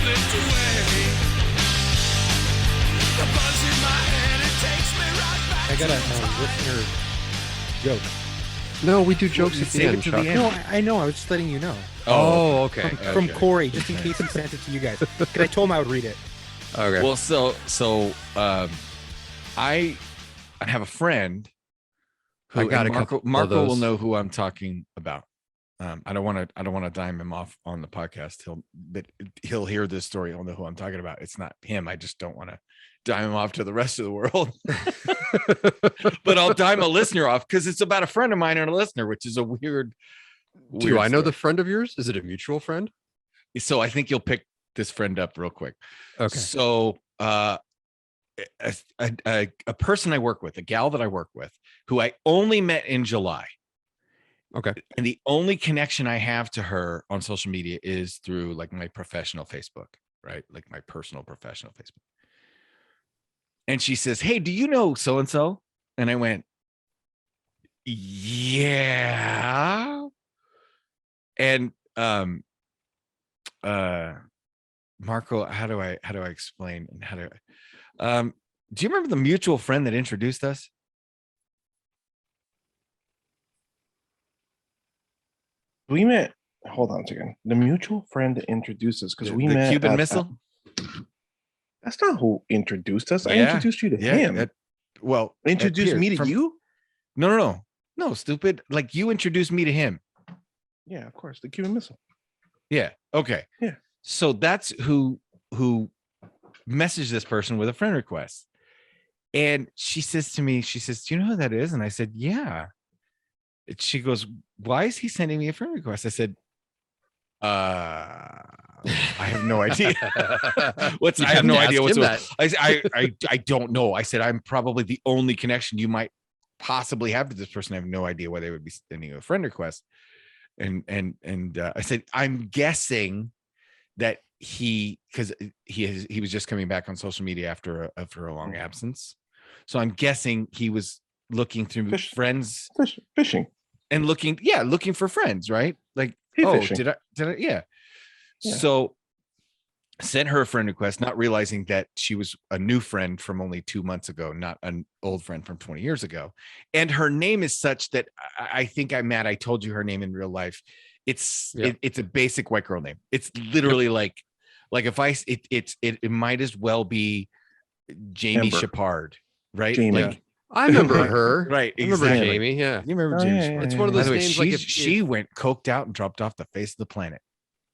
slipped away. The buzz in my head, it takes me right back. I got a listener joke. No, we do jokes at the Save end, it to Chuck. the end. No, I know. I was just letting you know. Oh, okay. From Corey, just in case he sent it to you guys. Because I told him I would read it. Okay. Well, I have a friend who I got a Marco, couple of Marco will those. know who I'm talking about. I don't want to dime him off on the podcast. He'll hear this story. He'll know who I'm talking about. It's not him. I just don't want to dime him off to the rest of the world. But I'll dime a listener off because it's about a friend of mine and a listener, which is a weird. Do I know story. the friend of yours? Is it a mutual friend? So I think you'll pick this friend up real quick. Okay. So a person I work with, a gal that I work with, who I only met in July. Okay. And the only connection I have to her on social media is through like my professional Facebook, right? Like my personal professional Facebook. And she says, "Hey, do you know so-and-so?" And I went, "Yeah." And Marco, how do I explain and how do you remember the mutual friend that introduced us? We met. Hold on a second. The mutual friend that introduced us because we the met. Cuban Missile. That's not who introduced us. I Yeah, introduced you to him. Well, Introduced here, me to from- you. No, stupid. Like you introduced me to him. Yeah, of course. The Cuban Missile. Yeah. Okay. Yeah. So that's who messaged this person with a friend request. And she says to me, "Do you know who that is?" And I said, "Yeah." And she goes, "Why is he sending me a friend request?" I said, I have no idea. I have no idea what's going on. I don't know. I said, "I'm probably the only connection you might possibly have to this person. I have no idea why they would be sending you a friend request." And I said, "I'm guessing that because he was just coming back on social media after a long absence. So I'm guessing he was looking through friends Fishing. and looking for friends, right? Like, Fishing. did I? Yeah. So sent her a friend request, not realizing that she was a new friend from only 2 months ago, not an old friend from 20 years ago. And her name is such that I think I'm mad I told you her name in real life. It's a basic white girl name. It's literally like if it might as well be Jamie Amber. Shepard, right? Jamie. Like, I remember her. right? I remember Exactly. Jamie. Yeah. You remember Oh, Jamie? yeah, Shepard? yeah, It's one of By those the way, names. Like she went coked out and dropped off the face of the planet.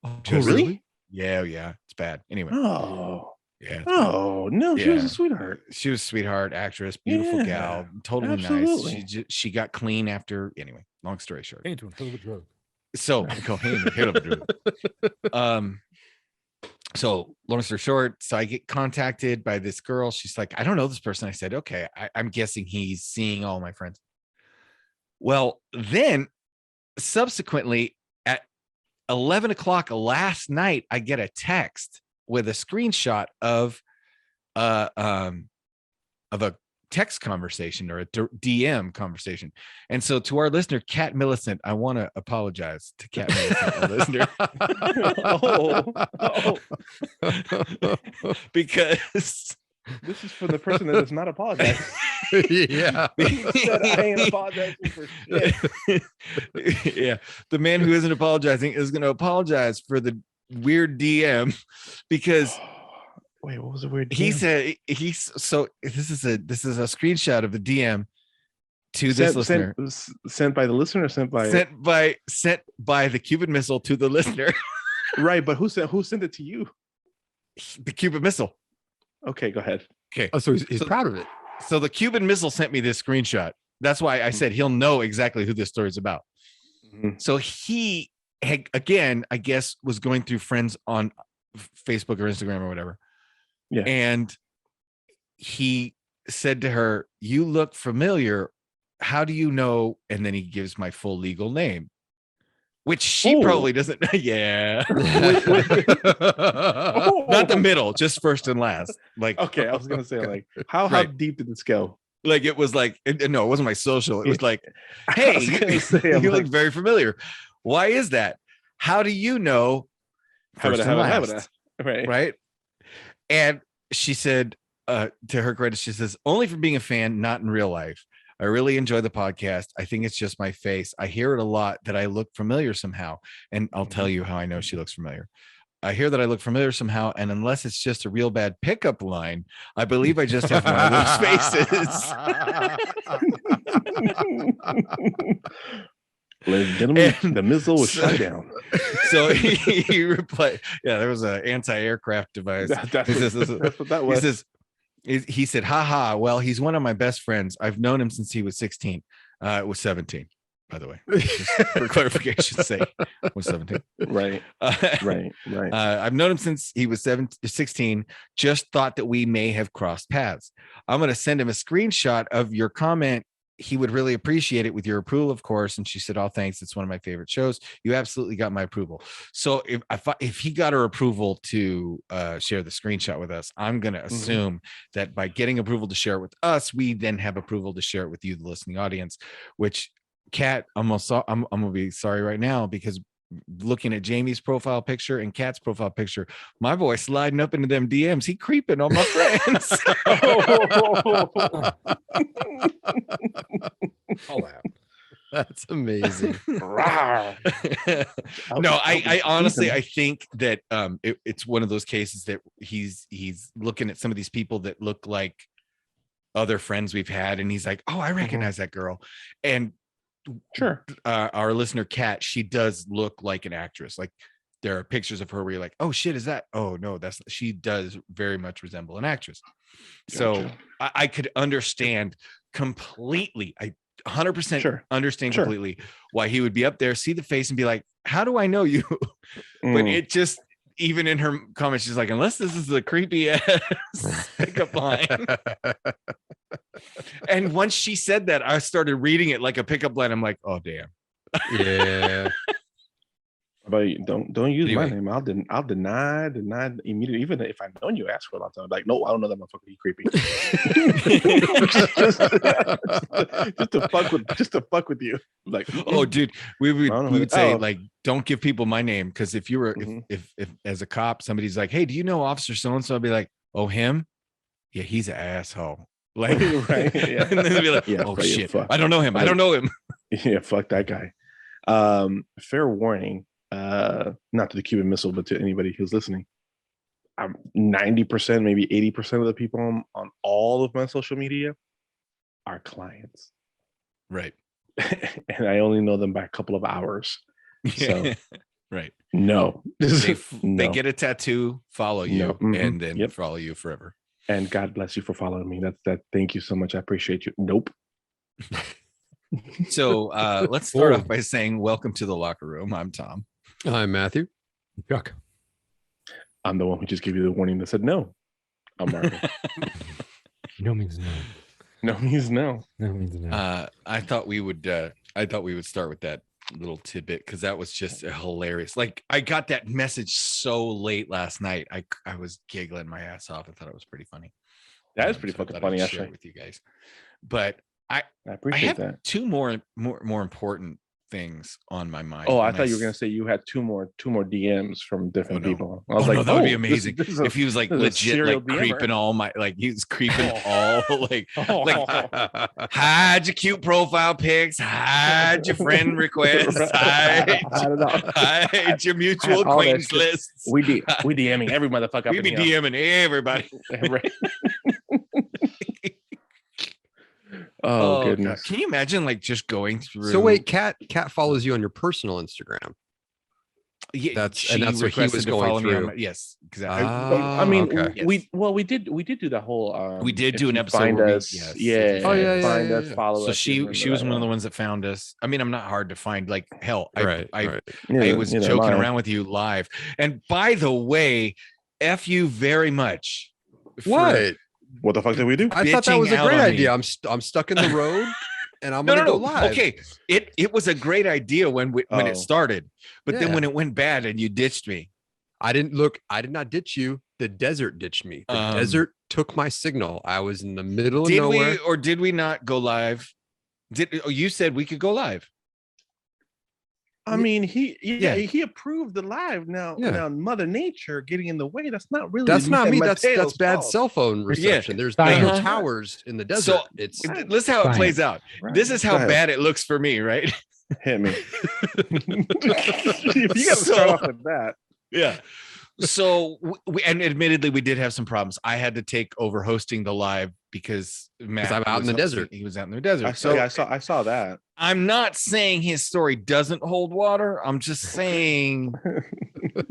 Oh, really? Yeah, it's bad. Anyway, Oh. yeah. it's bad. Oh no, she was Yeah. a sweetheart. She was a sweetheart, actress, beautiful Yeah, gal, totally absolutely. nice. She got clean after. Anyway, long story short. Into a hell of a drug. So so long story short, so I get contacted by this girl. She's like, "I don't know this person." I said, "Okay, I'm guessing he's seeing all my friends." Well, then subsequently at 11 o'clock last night, I get a text with a screenshot of a text conversation or a DM conversation. And so to our listener, Kat Millicent, I want to apologize to Kat Millicent, our listener. Because This is for the person that does not apologize. Yeah. He said, I ain't apologizing for shit. yeah, the man who isn't apologizing is going to apologize for the weird DM because Wait, what was the weird? he DM? said this is a screenshot of the DM to this listener sent by the listener or sent by sent by the Cuban Missile to the listener. right, but who sent it to you? The Cuban Missile. Okay, go ahead. Okay. Oh, so he's proud of it. So the Cuban Missile sent me this screenshot. That's why I said he'll know exactly who this story is about. Mhm. So he had, again, I guess, was going through friends on Facebook or Instagram or whatever. Yeah. And he said to her, "You look familiar. How do you know?" And then he gives my full legal name, which she Oh. probably doesn't. Yeah. Oh. Not the middle, just first and last. Like, Okay, I was gonna say like how Right. deep did this go? like it was like, no, it wasn't my social. It was like, I "Hey, was gonna say, I'm you like, look very familiar. Why is that? How do you know?" First and last. right? And she said, to her credit, she says, only for being a fan, not in real life. I really enjoy the podcast. I think it's just my face. I hear it a lot that I look familiar somehow. And I'll tell you how I know she looks familiar. I hear that I look familiar somehow. And unless it's just a real bad pickup line, I believe I just have one of those faces. Ladies and gentlemen, the missile was shot down. So he replied, yeah, there was an anti-aircraft device. That's what that was. He says, he said, haha, well, he's one of my best friends. I've known him since he was 16. It was 17, by the way, just for clarification's sake. It was 17. Right. Right. I've known him since he was 16. Just thought that we may have crossed paths. I'm going to send him a screenshot of your comment. He would really appreciate it with your approval, of course. And she said, oh, thanks. It's one of my favorite shows. You absolutely got my approval. So if he got her approval to share the screenshot with us, I'm going to assume that by getting approval to share it with us, we then have approval to share it with you, the listening audience, which Kat, I'm going to be sorry right now, because looking at Jamie's profile picture and Kat's profile picture, my boy sliding up into them DMs. He creeping on my friends. Oh, wow. That's amazing. No, I honestly, I think that it's one of those cases that he's looking at some of these people that look like other friends we've had, and he's like, oh, I recognize that girl. And sure, our listener Kat, she does look like an actress. Like, there are pictures of her where you're like, oh shit, is that? Oh no, she does very much resemble an actress. Gotcha. So I could understand completely. I 100% understand completely why he would be up there, see the face, and be like, how do I know you? But it just, even in her comments, she's like, unless this is the creepy ass pickup line. And once she said that, I started reading it like a pickup line. I'm like, oh damn. Yeah. But don't use my name. I'll deny immediately. Even if I've known you, ask for a long time. Like, no, I don't know that motherfucker. He's creepy. just to fuck with you. Like, oh, dude, we would say like, don't give people my name, because if you were if as a cop, somebody's like, hey, do you know Officer so and so? I'd be like, oh, him? Yeah, he's an asshole. Like, right? Yeah. And then they'd be like, oh shit, I don't know him. I don't know him. Yeah, fuck that guy. Fair warning. Not to the Cuban Missile, but to anybody who's listening. 90%, maybe 80% of the people on all of my social media are clients. Right. And I only know them by a couple of hours. So right. No. They get a tattoo, follow you, and then follow you forever. And God bless you for following me. Thank you so much. I appreciate you. Nope. So let's start off by saying welcome to the locker room. I'm Tom. I'm Matthew. Chuck. I'm the one who just gave you the warning that said no. I'm Marvin. No means no. No means no. No means no. I thought we would start with that little tidbit, because that was just hilarious. Like, I got that message so late last night. I was giggling my ass off. I thought it was pretty funny. That is pretty fucking funny, actually, with you guys. But I appreciate have that. two more important things on my mind. Oh, I thought you were gonna say you had two more DMs from different people. I was like, that would be amazing if he was like legit, like creeping all my, like he was creeping all like hide your cute profile pics, hide your friend requests, hide your mutual acquaintance lists. We DMing every motherfucker. We be DMing everybody. Oh goodness! Can you imagine like just going through? So wait, Kat follows you on your personal Instagram. Yeah, that's what he was going through. Yes, exactly. I mean, we did do that whole. We did do an episode. Find us, yes. Find us, follow us. So she was one of the ones that found us. I mean, I'm not hard to find. Like hell, I was joking around with you live. And by the way, F you very much. What the fuck did we do? I thought that was a great idea. I'm stuck in the road, and I'm gonna go live. Okay, it was a great idea when it started, but then when it went bad and you ditched me, I did not ditch you. The desert ditched me. The desert took my signal. I was in the middle of nowhere. Did we not go live? You said we could go live. I mean, Yeah. he approved the live. Now, Yeah. now Mother Nature getting in the way. That's not really. That's not me. That's Mateo's bad fault. cell phone reception. There's Fine. no towers in the desert. So It's listen how it Fine. plays out. Right. This is Go how ahead. bad it looks for me, right? Hit me. You got to start off with that. Yeah. So we and admittedly we did have some problems. I had to take over hosting the live because Matt I'm out in was the hosting- desert. He was out in the desert. I saw that. I'm not saying his story doesn't hold water. I'm just saying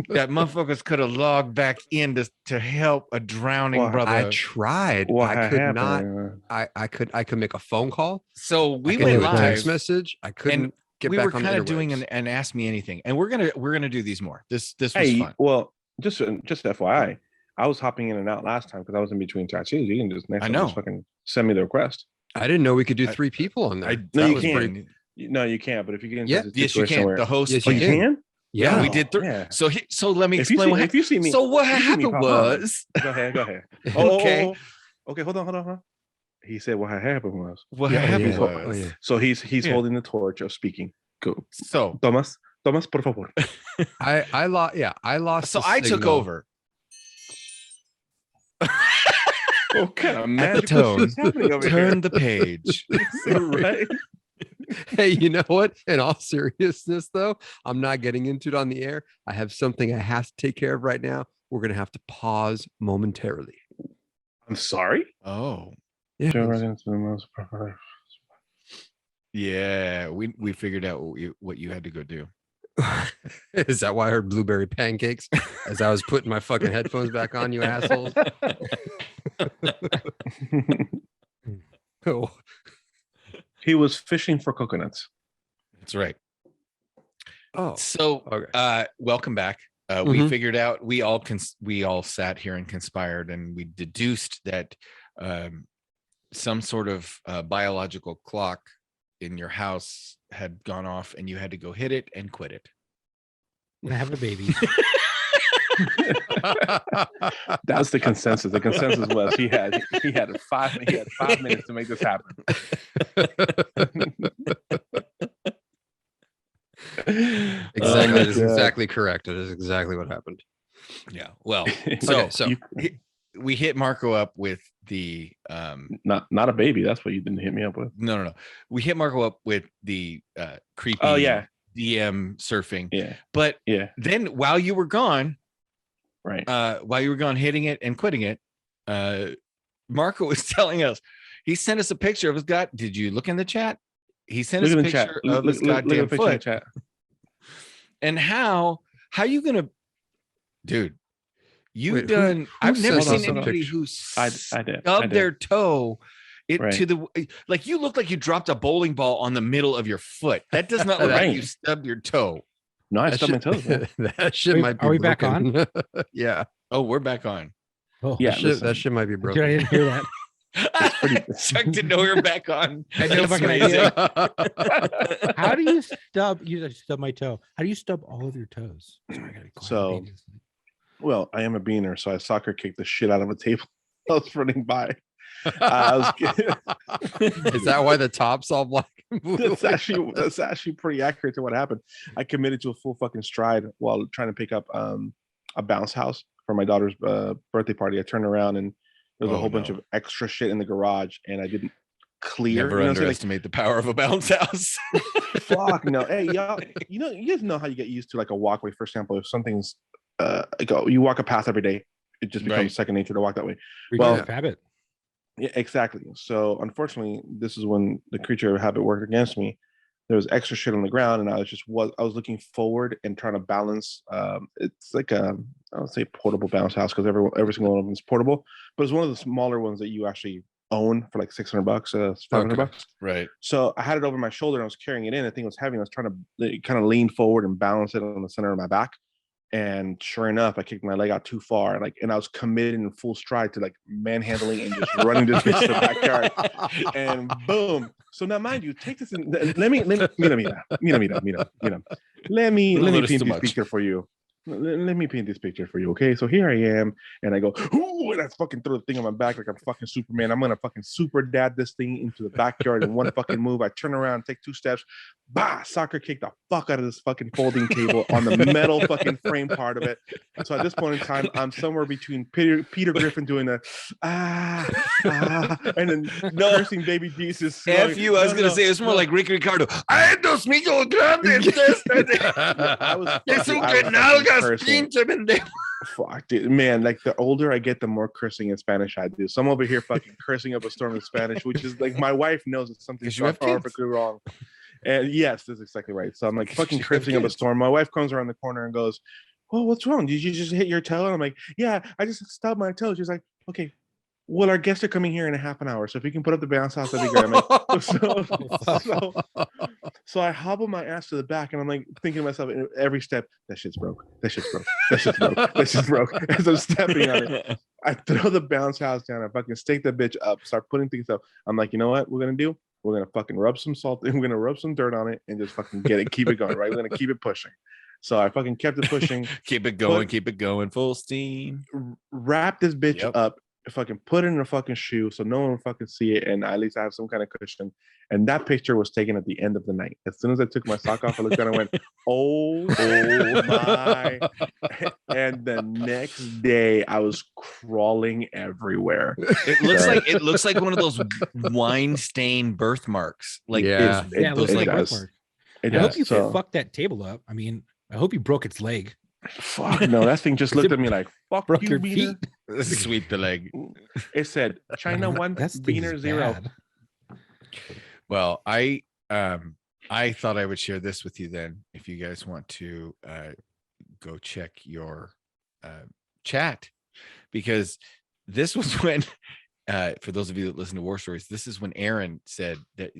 that motherfuckers could have logged back in to help a drowning Well, brother. I tried. What I could happened? not. I could make a phone call. So we I could went do a text live. message. I couldn't get We back were on the kind of doing interwebs. an Ask Me Anything, and we're gonna do these more. This was Hey, fun. well, just FYI, I was hopping in and out last time because I was in between tattoos. You can just next I time know. just fucking send me the request. I didn't know we could do I- 3 people on there. No, that you was can't. pretty- No, you can't. But if you get into Yeah. a Yes, you situation can. where The host. Yes, oh, you you can. can. Yeah. we Oh, did. yeah. So let me If you explain see, what if you see me, So what if you see me happened pop on, was Go ahead. Go ahead. Okay. Okay. Hold on. He said what happened was. what Yeah, happened yeah. was. Oh, yeah. So he's Yeah. holding the torch of speaking. Go, So Thomas, por favor. I lost. Yeah, I lost. so the I took signal. over. What kind of At the magic tone, is happening over turn the page. here? Right? Hey, you know what? In all seriousness, though, I'm not getting into it on the air. I have something I have to take care of right now. We're gonna have to pause momentarily. I'm sorry. Oh, Yeah, Joe please. Rogan's the most popular. yeah. We figured out what you had to go do. Is that why I heard blueberry pancakes as I was putting my fucking headphones back on? You assholes. Oh, He was fishing for coconuts. That's right. oh, So, okay. welcome back. We Mhm. figured out we all sat here and conspired, and we deduced that some sort of biological clock in your house had gone off, and you had to go hit it and quit it. And have a baby. That's the consensus. The consensus was he had 5 minutes to make this happen. Exactly. Oh my That is God. exactly correct. It is exactly what happened. Yeah. Well, So- so You- we hit Marco up with the not a baby. That's what you didn't hit me up with. no. We hit Marco up with the creepy Oh yeah, DM surfing. yeah, But yeah. then while you were gone, Right. hitting it and quitting it, Marco was telling us he sent us a picture of his god. Did you look in the chat? He sent us Look a in the chat. picture Look of his at the goddamn picture in the foot. chat. And how you gonna, dude? You've Wait, who- done. who I've never sent us seen a anybody picture? who I did. I stubbed did. their toe Right. to the like. You look like you dropped a bowling ball on the middle of your foot. That does not look like Right. you stubbed your toe. No, I That stubbed my shit- toes. man. that shit Wait, might be are we back broken. Yeah. Oh, we're back on. Oh, Yeah, That listen. shit might be dude, I broken. didn't hear that. Chuck didn't know we were back on. I had no That's fucking amazing. idea. How do you stub? You just stub my toe. How do you stub all of your toes? Sorry, I gotta be quiet. So- Well, I am a beaner, so I soccer kicked the shit out of a table. I was running by. I was, Is that why the top's all black? and blue? that's actually pretty accurate to what happened. I committed to a full fucking stride while trying to pick up a bounce house for my daughter's birthday party. I turned around and there was a Oh, whole bunch no. of extra shit in the garage, and I didn't clear. Never you know what I'm saying? underestimate the power of a bounce house. Like, fuck no. Hey, y'all, you guys know how you get used to like a walkway. For example, if something's you walk a path every day, it just becomes Right. second nature to walk that way. Well, Well, habit. Yeah, exactly. So unfortunately, this is when the creature of habit worked against me. There was extra shit on the ground, and I was looking forward and trying to balance. It's like I don't say portable bounce house because every single one of them is portable, but it's one of the smaller ones that you actually own for like $600, $500. Okay. Right. So I had it over my shoulder and I was carrying it in. I think it was heavy. And I was trying to kind of lean forward and balance it on the center of my back. And sure enough, I kicked my leg out too far. And I was committed in full stride to like manhandling and just running this bitch to the backyard. And boom. So now, mind you, take this. Let me Little pinch bit is too the much. speaker for you. let me paint this picture for you, okay? So here I am, and I go, ooh, and I fucking throw the thing on my back like I'm fucking Superman. I'm gonna fucking super dad this thing into the backyard in one fucking move. I turn around, take 2 steps, bah, soccer kick the fuck out of this fucking folding table on the metal fucking frame part of it. So at this point in time, I'm somewhere between Peter Griffin doing a and then cursing baby Jesus. F you, I was gonna say it's more like Ricky Ricardo. I dos millos grandes. I was Es un fucking nalgas, cursing. pinche pendejo. Fuck, dude, man, like the older I get, the more cursing in Spanish I do. So I'm over here fucking cursing up a storm in Spanish, which is like my wife knows it's something Because you have kids. perfectly wrong. And yes, that's exactly right. So I'm like fucking You have cursing up a kids. storm. My wife comes around the corner and goes, "Well, what's wrong? Did you just hit your toe?" And I'm like, "Yeah, I just stubbed my toe." She's like, "Okay, well, our guests are coming here in a half an hour, so if you can put up the bounce house, that'd be great." I'm like, so I hobble my ass to the back, and I'm like thinking to myself every step, that shit's broke. That shit's broke. That shit's broke. That shit's broke. As I'm stepping on it, I throw the bounce house down. I fucking stake the bitch up, start putting things up. I'm like, you know what we're gonna do? We're gonna fucking rub some salt. We're gonna rub some dirt on it and just fucking get it, keep it going, right? We're gonna keep it pushing. So I fucking kept it pushing. Keep it going, full steam. Wrap this bitch Yep. up, fucking put it in a fucking shoe so no one will fucking see it, and at least I have some kind of cushion. And that picture was taken at the end of the night. As soon as I took my sock off, I looked at it and went, oh my. And the next day I was crawling everywhere. It looks like one of those wine stained birthmarks. Like Yeah. Yeah, it looks it like a does. birthmark. It I hope does. you So, fucked that table up. I mean, I hope you broke its leg. fuck no, that thing just looked at me like, fuck Broke you, your Beaner. feet. sweep the leg. It said China 1, That's Beaner 0. Well, I thought I would share this with you then, if you guys want to go check your chat, because this was when for those of you that listen to War Stories, this is when Aaron said that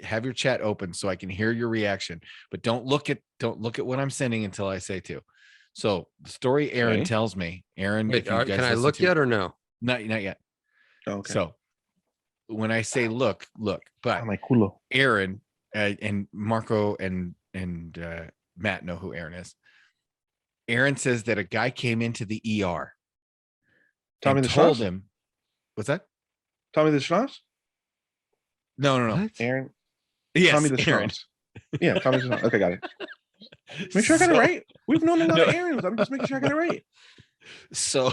have your chat open so I can hear your reaction, but don't look at what I'm sending until I say to. So the story Aaron Okay. tells me, Aaron, Wait, if you guys can I listen look to- yet or no? Not yet. Okay. So when I say look, but I'm like, culo. Aaron and Marco and Matt know who Aaron is. Aaron says that a guy came into the ER Tommy and the told Schnoz? him, what's that? Tommy the Schnoz? No. What? Aaron. Yes, Tommy the Aaron. Schnoz. Yeah, Tommy the Schnoz. Okay, got it. Make sure I got it right. We've known a lot of Aarons. I'm just making sure I got it right. So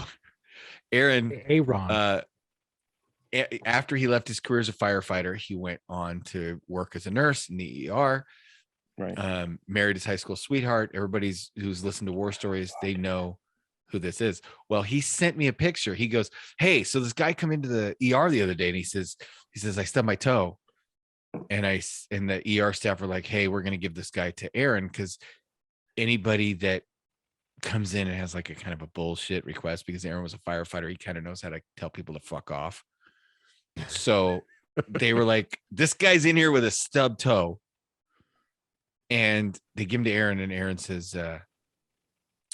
Aaron, Hey, Ron. after he left his career as a firefighter, he went on to work as a nurse in the ER. Right. Married his high school sweetheart. Everybody's who's listened to War Stories, they know who this is. Well, he sent me a picture. He goes, "Hey, so this guy come into the ER the other day, and he says, I stubbed my toe." And the ER staff were like, "Hey, we're gonna give this guy to Aaron, because anybody that comes in and has like a kind of a bullshit request, because Aaron was a firefighter, he kind of knows how to tell people to fuck off." So they were like, "This guy's in here with a stubbed toe." And they give him to Aaron, and Aaron says,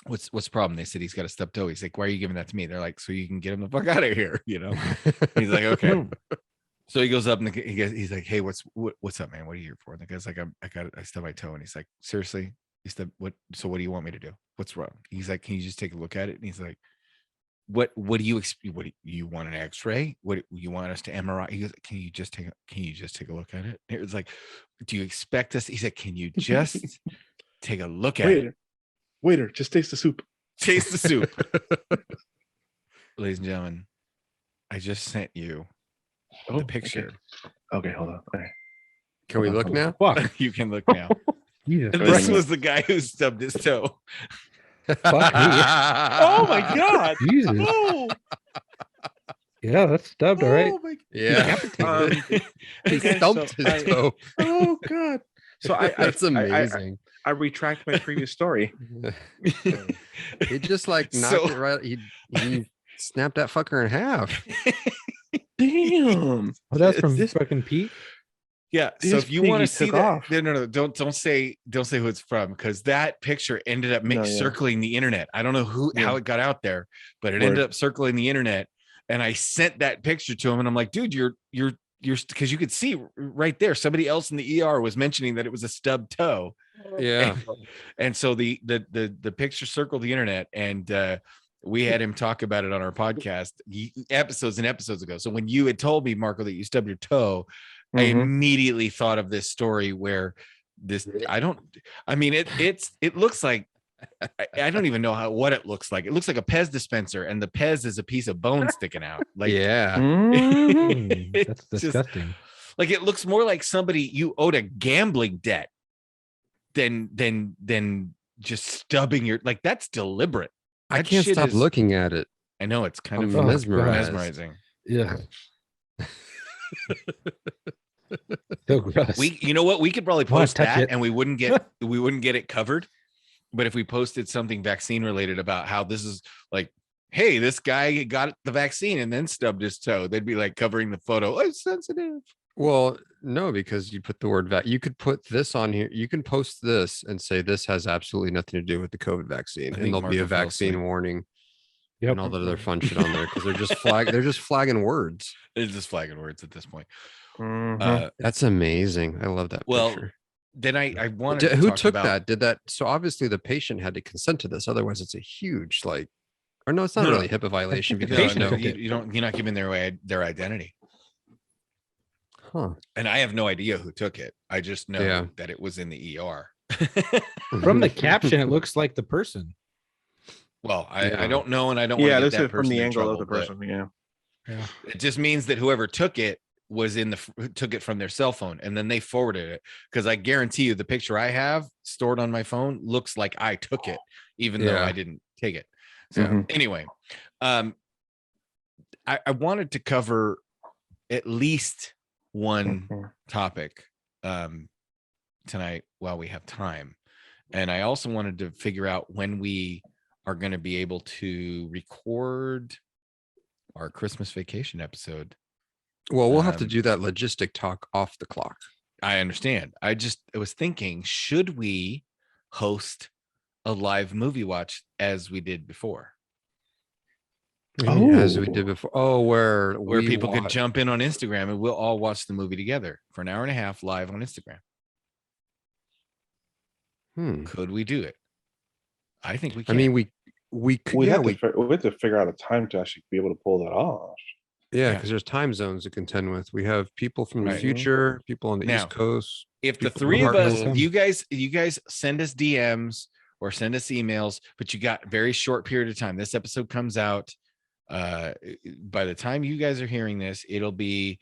what's the problem? They said he's got a stubbed toe. He's like, "Why are you giving that to me?" They're like, "So you can get him the fuck out of here," you know. He's like, "Okay." So he goes up and he's like, "Hey, what's up, man? What are you here for?" And the guy's like, I stubbed my toe." And he's like, "Seriously? You stubbed what? So what do you want me to do? What's wrong?" He's like, "Can you just take a look at it?" And he's like, What do you want an X-ray? What you want us to MRI? He goes, Can you just take a look at it? It was like, "Do you expect us?" He said, "Can you just take a look at it? Waiter, just taste the soup." Taste the soup." Ladies and gentlemen, I just sent you the picture. Okay, hold on. Okay. Can we look now? Fuck. You can look now. Jesus This Christ. was the guy who stubbed his toe. Fuck me. Oh my god. Jesus. Oh, Yeah, that's stubbed, all right. oh my Yeah. Decapitated. He guys, stumped so his toe. oh god. So That's amazing. I retract my previous story. He just like knocked So- it right. He snapped that fucker in half. Damn. Oh, that's from This- fucking Pete. Yeah. So This if you want to piggy see took that, off. no, don't say who it's from, because that picture ended up No, yeah. circling the internet. I don't know Yeah. how it got out there, but it Word. ended up circling the internet. And I sent that picture to him, and I'm like, "Dude, you're because you could see right there, somebody else in the ER was mentioning that it was a stubbed toe. Yeah. And so the picture circled the internet, and we had him talk about it on our podcast episodes and episodes ago. So when you had told me, Marco, that you stubbed your toe, I immediately thought of this story where it looks like, I don't even know what it looks like. It looks like a Pez dispenser, and the Pez is a piece of bone sticking out. Like, Yeah. That's just- disgusting. like it looks more like somebody you owed a gambling debt than just stubbing your, like, that's deliberate. I That can't shit stop is- looking at it. I know, it's kind I'm of mesmerized. mesmerizing. Yeah. So gross. You know what? We could probably Wanna post touch that it. and we wouldn't get it covered. But if we posted something vaccine related about how this is like, hey, this guy got the vaccine and then stubbed his toe, they'd be like covering the photo. Oh, it's sensitive. Well, no, because you put the word you could put this on here. You can post this and say this has absolutely nothing to do with the COVID vaccine, I and think there'll be a Marco fell vaccine asleep. warning Yep. and all that other fun shit on there because they're just flagging words. It's just flagging words at this point. Mhm. That's amazing. I love that Well, picture. Then I wanted to Who talk took about, that? Did that? So obviously the patient had to consent to this. Otherwise, it's a huge or no, it's not No, really a HIPAA violation The because No, patient no, took you, it. you're not giving their identity. huh? And I have no idea who took it. I just know Yeah. that it was in the ER. From the caption, it looks like the person. Well, Yeah. I don't know, and I don't Yeah, want to this get that is from person the in angle of trouble, the but person. Yeah. Yeah. it just means that whoever took it was took it from their cell phone, and then they forwarded it, because I guarantee you the picture I have stored on my phone looks like I took it, even though Yeah. I didn't take it. So Mhm. anyway, I wanted to cover at least one Mhm. topic tonight while we have time. And I also wanted to figure out when we are going to be able to record our Christmas vacation episode. Well, we'll have to Um, do that logistic talk off the clock. I understand. I was thinking, should we host a live movie watch as we did before, As we Oh. did before. Oh, where people could watch- jump in on Instagram and we'll all watch the movie together for an hour and a half live on Instagram? Could we do it? I think we I can. mean, we could. We Yeah, have to figure out a time to actually be able to pull that off. yeah, yeah. because there's time zones to contend with. We have people from the Right. future, people on the Now, East Coast. if the people three from of us, Hartford. you guys send us DMs or send us emails, but you got very short period of time. This episode comes out by the time you guys are hearing this, it'll be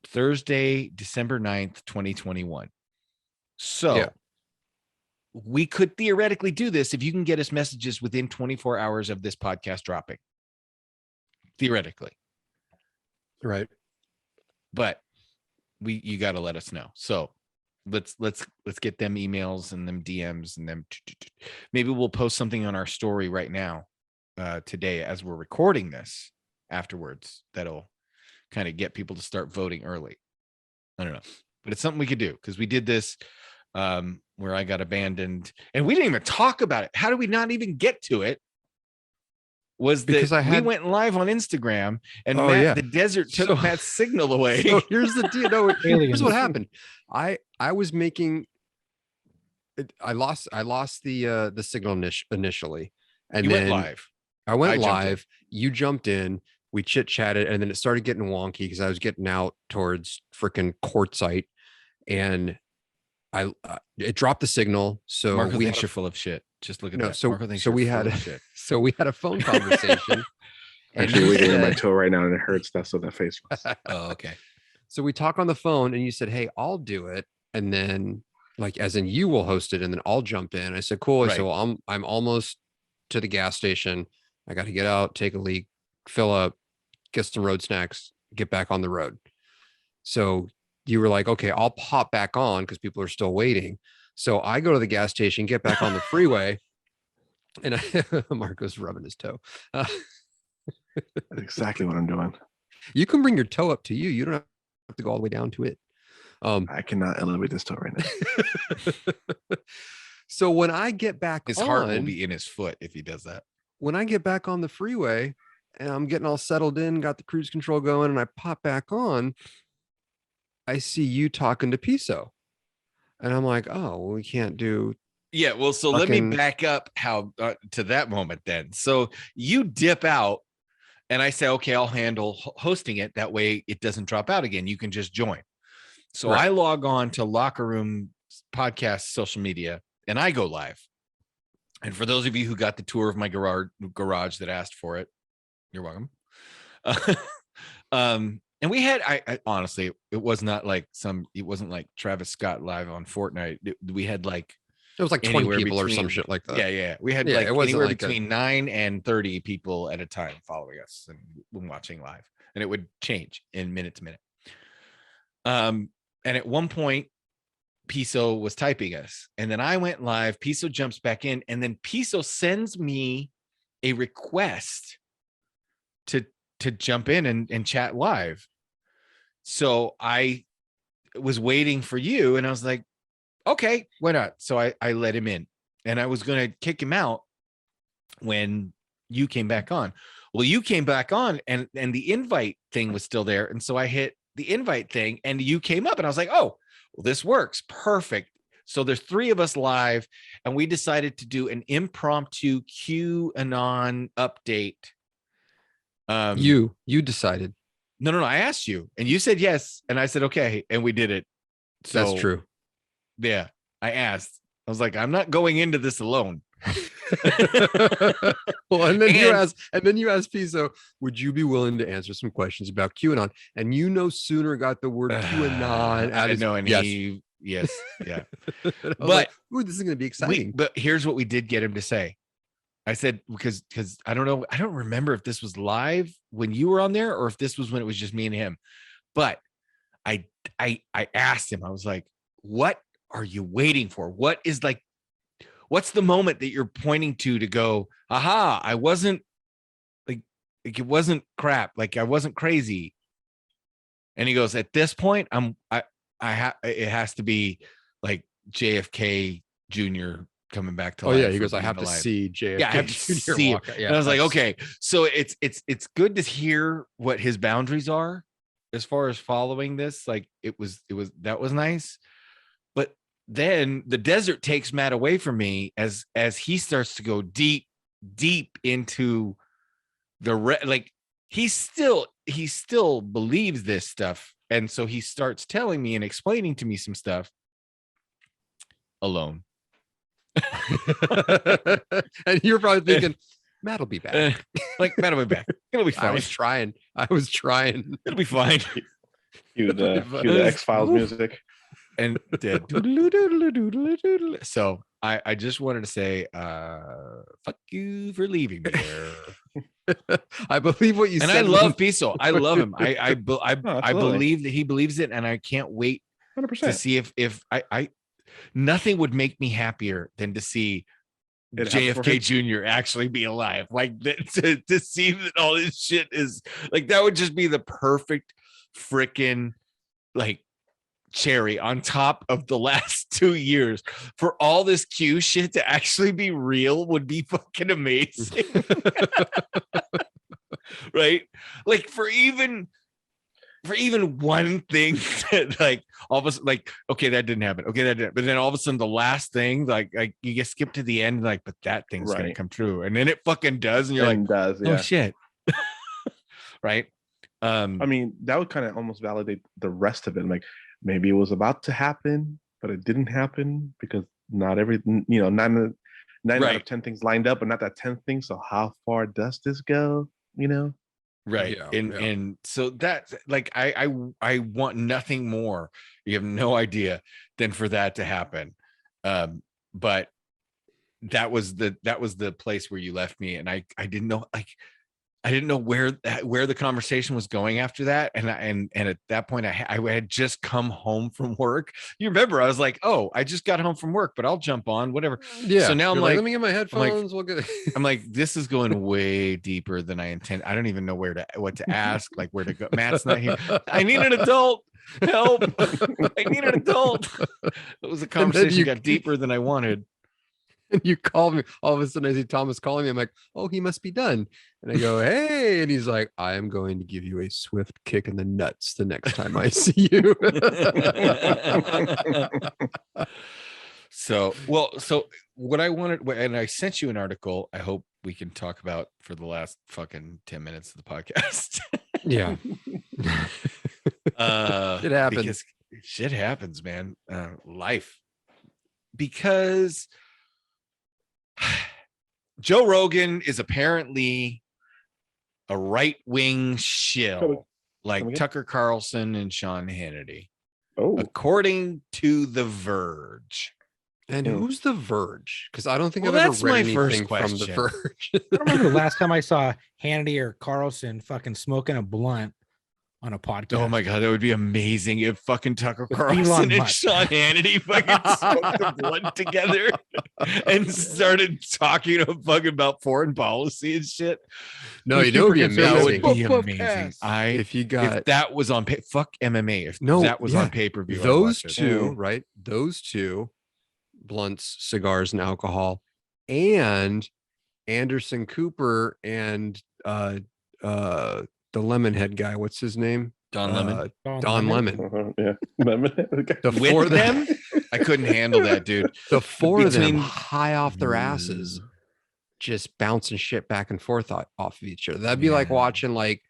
Thursday, December 9th, 2021. So Yeah. we could theoretically do this if you can get us messages within 24 hours of this podcast dropping. Theoretically. Right. But you got to let us know. So let's get them emails and them DMs and them. Maybe we'll post something on our story right now today as we're recording this afterwards. That'll kind of get people to start voting early. I don't know, but it's something we could do, because we did this where I got abandoned and we didn't even talk about it. How did we not even get to it? Was Because that I we went live on Instagram and Oh, Matt, yeah. the desert took So- Matt's signal away. So here's the deal. No, here's Aliens. what happened. I was making. I lost the signal initially, and You then went live. I went I jumped in. live. You jumped in. We chit chatted, and then it started getting wonky because I was getting out towards freaking quartzite, and it dropped the signal. So Marco we thinks had you're full of shit. Just look at No, that. so- Marco thinks so you're we full had of a- shit. so we had a phone conversation. and Actually, you wiggling in my said- toe right now, and it hurts. That's what that face was. Oh, okay. So we talk on the phone, and you said, "Hey, I'll do it," and then like as in you will host it, and then I'll jump in. I said, "Cool." I said, Right. "Well, I'm almost to the gas station. I got to get out, take a leak, fill up, get some road snacks, get back on the road." So you were like, "Okay, I'll pop back on because people are still waiting." So I go to the gas station, get back on the freeway, and Marco's rubbing his toe. That's exactly what I'm doing. You can bring your toe up to you. You don't have to go all the way down to it. I cannot elevate this toe right now. So when I get back His on, heart will be in his foot if he does that. when I get back on the freeway, and I'm getting all settled in, got the cruise control going, and I pop back on. I see you talking to Piso, and I'm like, oh, well, we can't do. Yeah, well, so let me Fucking- back up how to that moment then. So you dip out, and I say, okay, I'll handle hosting it. That way, it doesn't drop out again. You can just join. So Right. I log on to Locker Room Podcast social media, and I go live. And for those of you who got the tour of my garage that asked for it, you're welcome. And we had, I honestly, it was not like it wasn't like Travis Scott live on Fortnite. We had like. It was like 20 Anywhere people or some between- shit like that. Yeah. We had Yeah, like it wasn't anywhere like a- between 9 and 30 people at a time following us and when watching live. And it would change in minute to minute. And at one point, Piso was typing us. And then I went live. Piso jumps back in. And then Piso sends me a request to jump in and chat live. So I was waiting for you. And I was like, okay, why not? So I let him in, and I was going to kick him out when you came back on. Well, you came back on, and the invite thing was still there. And so I hit the invite thing, and you came up, and I was like, oh, well, this works. Perfect. So there's 3 of us live, and we decided to do an impromptu QAnon update. You decided. No. I asked you, and you said yes, and I said okay, and we did it. So, That's true. Yeah, I asked. I was like, I'm not going into this alone. Well, and then And- you asked Piso, would you be willing to answer some questions about QAnon? And you no sooner got the word QAnon out I of know, and yes. yes, yeah. I was But like, ooh, this is going to be exciting. But here's what we did get him to say. I said because I don't know, I don't remember if this was live when you were on there or if this was when it was just me and him. But I asked him. I was like, what are you waiting for? What's the moment that you're pointing to go, aha, I wasn't like it wasn't crap, like I wasn't crazy. And he goes, at this point, it has to be like JFK Jr. coming back to Oh life. yeah, he for goes, I being have to alive." see JFK. Yeah, I have to Jr. see it. walk out. Yeah, And I was like, that's- okay, so it's good to hear what his boundaries are as far as following this. Like that was nice. But then the desert takes Matt away from me as he starts to go deep into like he still believes this stuff. And so he starts telling me and explaining to me some stuff alone. And you're probably thinking, Matt'll be back. Like, Matt will be back. It'll be I fine. was trying. It'll be fine. Cue the X-Files music. And so I just wanted to say, fuck you for leaving me there. I believe what you And said. I was- love Piso. I love him. I absolutely. believe that he believes it, and I can't wait to 100%. see if I nothing would make me happier than to see It happened for JFK him. Jr. actually be alive. Like to see that all this shit is like that would just be the perfect freaking like cherry on top of the last 2 years. For all this Q shit to actually be real would be fucking amazing. Right? Like for even one thing that like all of a sudden, like, okay, that didn't happen. Okay, that didn't. But then all of a sudden the last thing, like you get skipped to the end, like, but that thing's gonna Right. come true. And then it fucking does, and you're And does, like, yeah. oh shit. Right. I mean, that would kind of almost validate the rest of it. Like maybe it was about to happen, but it didn't happen because not everything, 9 out Right. of 10 things lined up, but not that 10th thing. So how far does this go? Right. Yeah, and yeah. and so that's like I want nothing more. You have no idea than for that to happen. But that was the place where you left me, and I didn't know, like I didn't know where the conversation was going after that. And at that point I had just come home from work. You remember, I was like, oh, I just got home from work, but I'll jump on whatever. Yeah. So now I'm You're like, let me get my headphones. We'll get. I'm like, this is going way deeper than I intend. I don't even know what to ask, like where to go. Matt's not here. I need an adult. Help. I need an adult. It was a conversation you- got deeper than I wanted. And you call me. All of a sudden, I see Thomas calling me. I'm like, oh, he must be done. And I go, hey. And he's like, I am going to give you a swift kick in the nuts the next time I see you. So what I wanted, and I sent you an article. I hope we can talk about for the last fucking 10 minutes of the podcast. Yeah. It happens. Because shit happens, man. Life. Because Joe Rogan is apparently a right-wing shill like Come again? Tucker Carlson and Sean Hannity, Oh, according to The Verge. And who's The Verge? Because I don't think Well, I've that's ever read my first anything from The question. Verge. I don't remember the last time I saw Hannity or Carlson fucking smoking a blunt on a podcast. Oh my god, that would be amazing if fucking Tucker With Carlson Elon and Musk. Sean Hannity fucking smoked a blunt together and started talking fucking about foreign policy and shit. No, you know, it'd be Super That amazing. would be Woof, amazing. ass. If you If got that was on fuck MMA. If No, that was yeah. on pay-per-view, I'd those watch it. two, Yeah. right? Those two, blunts, cigars, and alcohol, and Anderson Cooper and the Lemonhead guy. What's his name? Don Lemon. Don Lemon. yeah. The With four of them, I couldn't handle that, dude. the four of them Between- high off their asses, just bouncing shit back and forth off of each other. That'd be like Yeah. watching like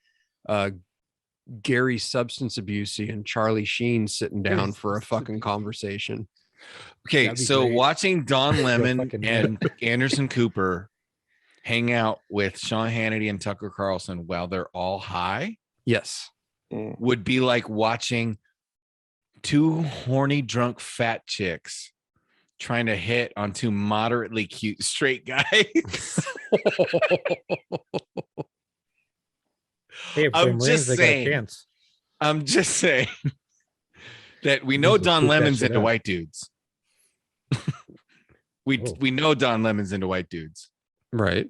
Gary substance abuse and Charlie Sheen sitting down for a fucking conversation. Okay, That'd be so great. watching Don Lemon fucking and Anderson Cooper hang out with Sean Hannity and Tucker Carlson while they're all high Yes. would be like watching two horny, drunk, fat chicks trying to hit on two moderately cute straight guys. Hey, if I'm they're just Marines, they got a saying. chance. I'm just saying that we know These will Don scoop that Lemon's shit into up. white dudes. Oh. We know Don Lemon's into white dudes. Right.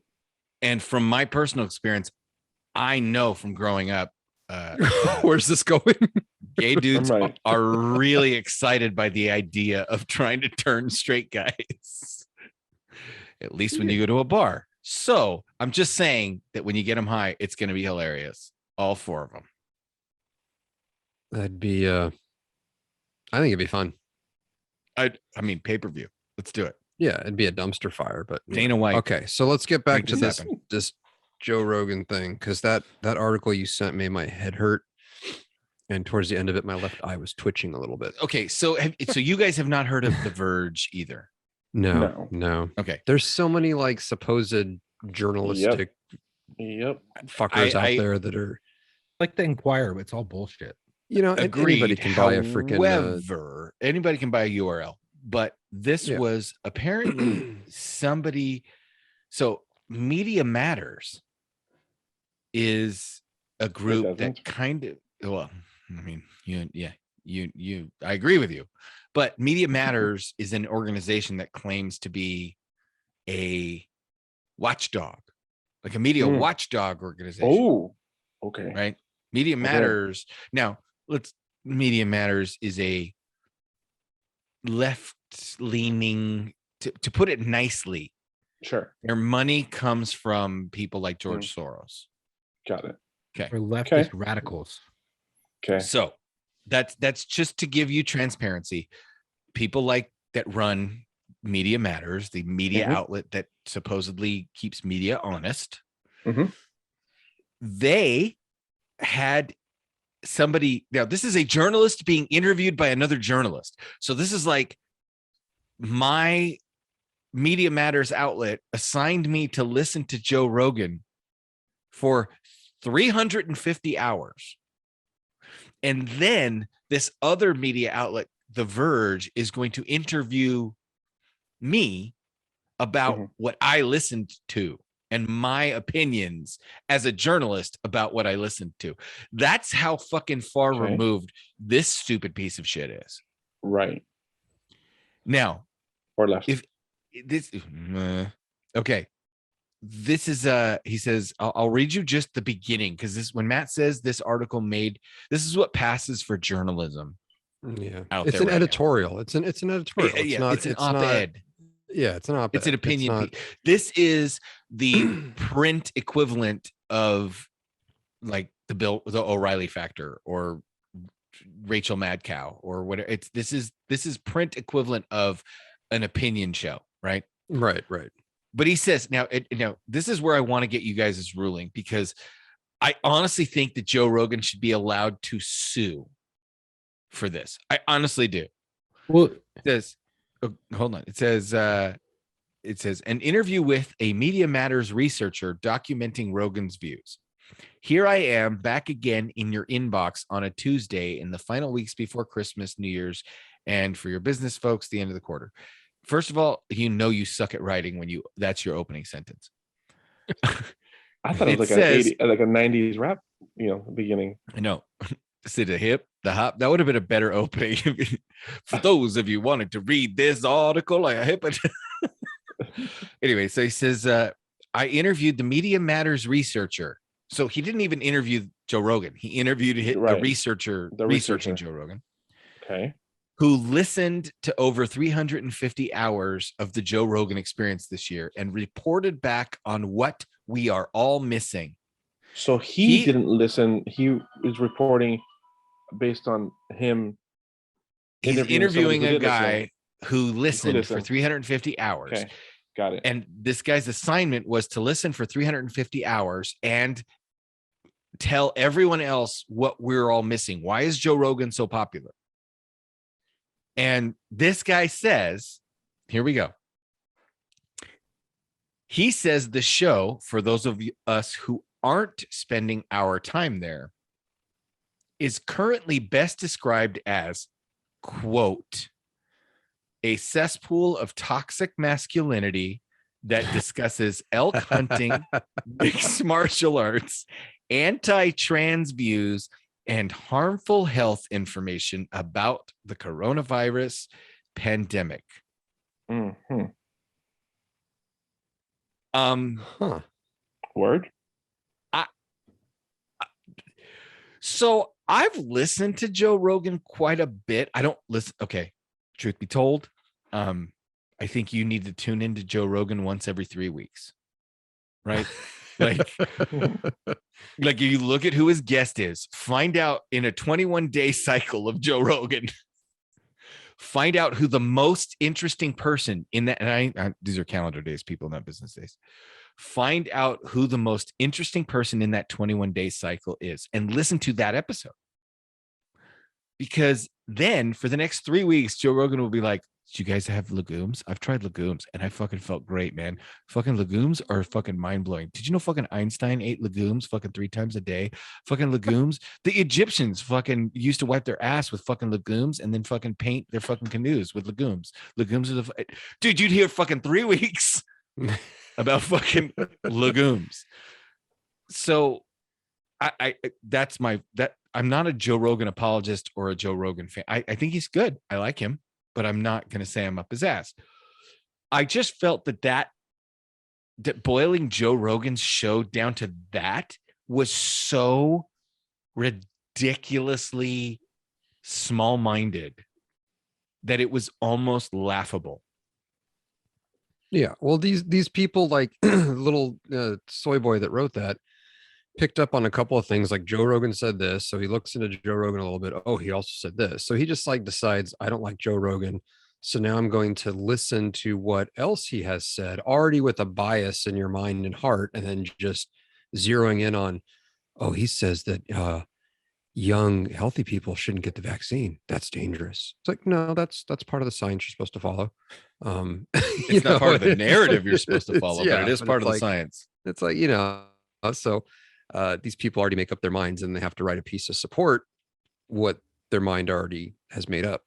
And from my personal experience, I know from growing up, Where's this going? gay dudes Right. are really excited by the idea of trying to turn straight guys, at least when you go to a bar. So I'm just saying that when you get them high, it's going to be hilarious. All four of them. That'd be I think it'd be fun. I mean, pay-per-view. Let's do it. Yeah, it'd be a dumpster fire, but Dana White. okay. So let's get back Make to this this happen. this Joe Rogan thing, because that article you sent made my head hurt, and towards the end of it, my left eye was twitching a little bit. Okay, so you guys have not heard of The Verge either. No. Okay. There's so many like supposed journalistic Yep. fuckers I- out there that are, Like the Inquirer, but it's all bullshit. you know, Agreed. anybody can buy a freaking. However, anybody can buy a URL, but this Yeah. was apparently somebody. So Media Matters is a group that doesn't. kind of, well, I mean, I agree with you, but Media Matters is an organization that claims to be a watchdog, like a media Hmm. watchdog organization. Oh, okay. Right. Media Matters. Now, Media Matters is a left-leaning, to put it nicely, Sure. their money comes from people like George Soros. Got it. Or leftist radicals. Okay. So that's just to give you transparency. People like that run Media Matters, the media Mhm. outlet that supposedly keeps media honest. Mhm. They had somebody. Now, this is a journalist being interviewed by another journalist. So this is like my Media Matters outlet assigned me to listen to Joe Rogan for 350 hours. And then this other media outlet, The Verge, is going to interview me about Mhm. what I listened to and my opinions as a journalist about what I listened to. That's how fucking far Okay. removed this stupid piece of shit is. Right. Now, Or left. If- this okay, this is he says I'll read you just the beginning, because this, when Matt says this article made, this is what passes for journalism Yeah, out it's there an right now. editorial. It's an editorial. Yeah, it's an op-ed. Yeah, it's an op-ed. It's an opinion not- piece. This is the print equivalent of like the O'Reilly Factor or Rachel Madcow or whatever. This is print equivalent of an opinion show, right? Right. But he says now, this is where I want to get you guys' ruling, because I honestly think that Joe Rogan should be allowed to sue for this. I honestly do. Well, It says, hold on. It says an interview with a Media Matters researcher documenting Rogan's views. Here I am back again in your inbox on a Tuesday in the final weeks before Christmas, New Year's, and for your business folks, the end of the quarter. First of all, you suck at writing when that's your opening sentence. I thought it was like a 90s rap, beginning. I know. See the hip, the hop. That would have been a better opening. For those of you wanting to read this article, like a hip. Anyway, so he says, I interviewed the Media Matters researcher. So he didn't even interview Joe Rogan. He interviewed the researcher researching Joe Rogan. Okay. Who listened to over 350 hours of the Joe Rogan experience this year and reported back on what we are all missing. So he didn't listen. He is reporting based on him. He's interviewing a guy who listened for 350 hours. Okay. Got it. And this guy's assignment was to listen for 350 hours and tell everyone else what we're all missing. Why is Joe Rogan so popular? And this guy says, here we go. He says the show, for those of us who aren't spending our time there, is currently best described as, quote, a cesspool of toxic masculinity that discusses elk hunting, mixed martial arts, anti-trans views, and harmful health information about the coronavirus pandemic. Mm-hmm. Word. So I've listened to Joe Rogan quite a bit. I don't listen. Okay. Truth be told, I think you need to tune into Joe Rogan once every 3 weeks, right? Like you look at who his guest is, find out in a 21-day cycle of Joe Rogan, find out who the most interesting person in that, and these are calendar days, people, not business days. Find out who the most interesting person in that 21-day cycle is and listen to that episode. Because then for the next 3 weeks, Joe Rogan will be like, do you guys have legumes? I've tried legumes and I fucking felt great, man. Fucking legumes are fucking mind blowing. Did you know fucking Einstein ate legumes fucking 3 times a day? Fucking legumes. The Egyptians fucking used to wipe their ass with fucking legumes and then fucking paint their fucking canoes with legumes. Legumes are dude, you'd hear fucking 3 weeks about fucking legumes. So I'm not a Joe Rogan apologist or a Joe Rogan fan. I think he's good. I like him, but I'm not going to say I'm up his ass. I just felt that boiling Joe Rogan's show down to that was so ridiculously small-minded that it was almost laughable. Yeah. Well, these people, like little soy boy that wrote that, picked up on a couple of things. Like Joe Rogan said this, so he looks into Joe Rogan a little bit. Oh, he also said this. So he just like decides, I don't like Joe Rogan, so now I'm going to listen to what else he has said, already with a bias in your mind and heart, and then just zeroing in on, oh, he says that young healthy people shouldn't get the vaccine. That's dangerous. It's like, no, that's part of the science you're supposed to follow. It's not part of the narrative you're supposed to follow, but it is part of the science. It's like, so these people already make up their minds and they have to write a piece to support what their mind already has made up.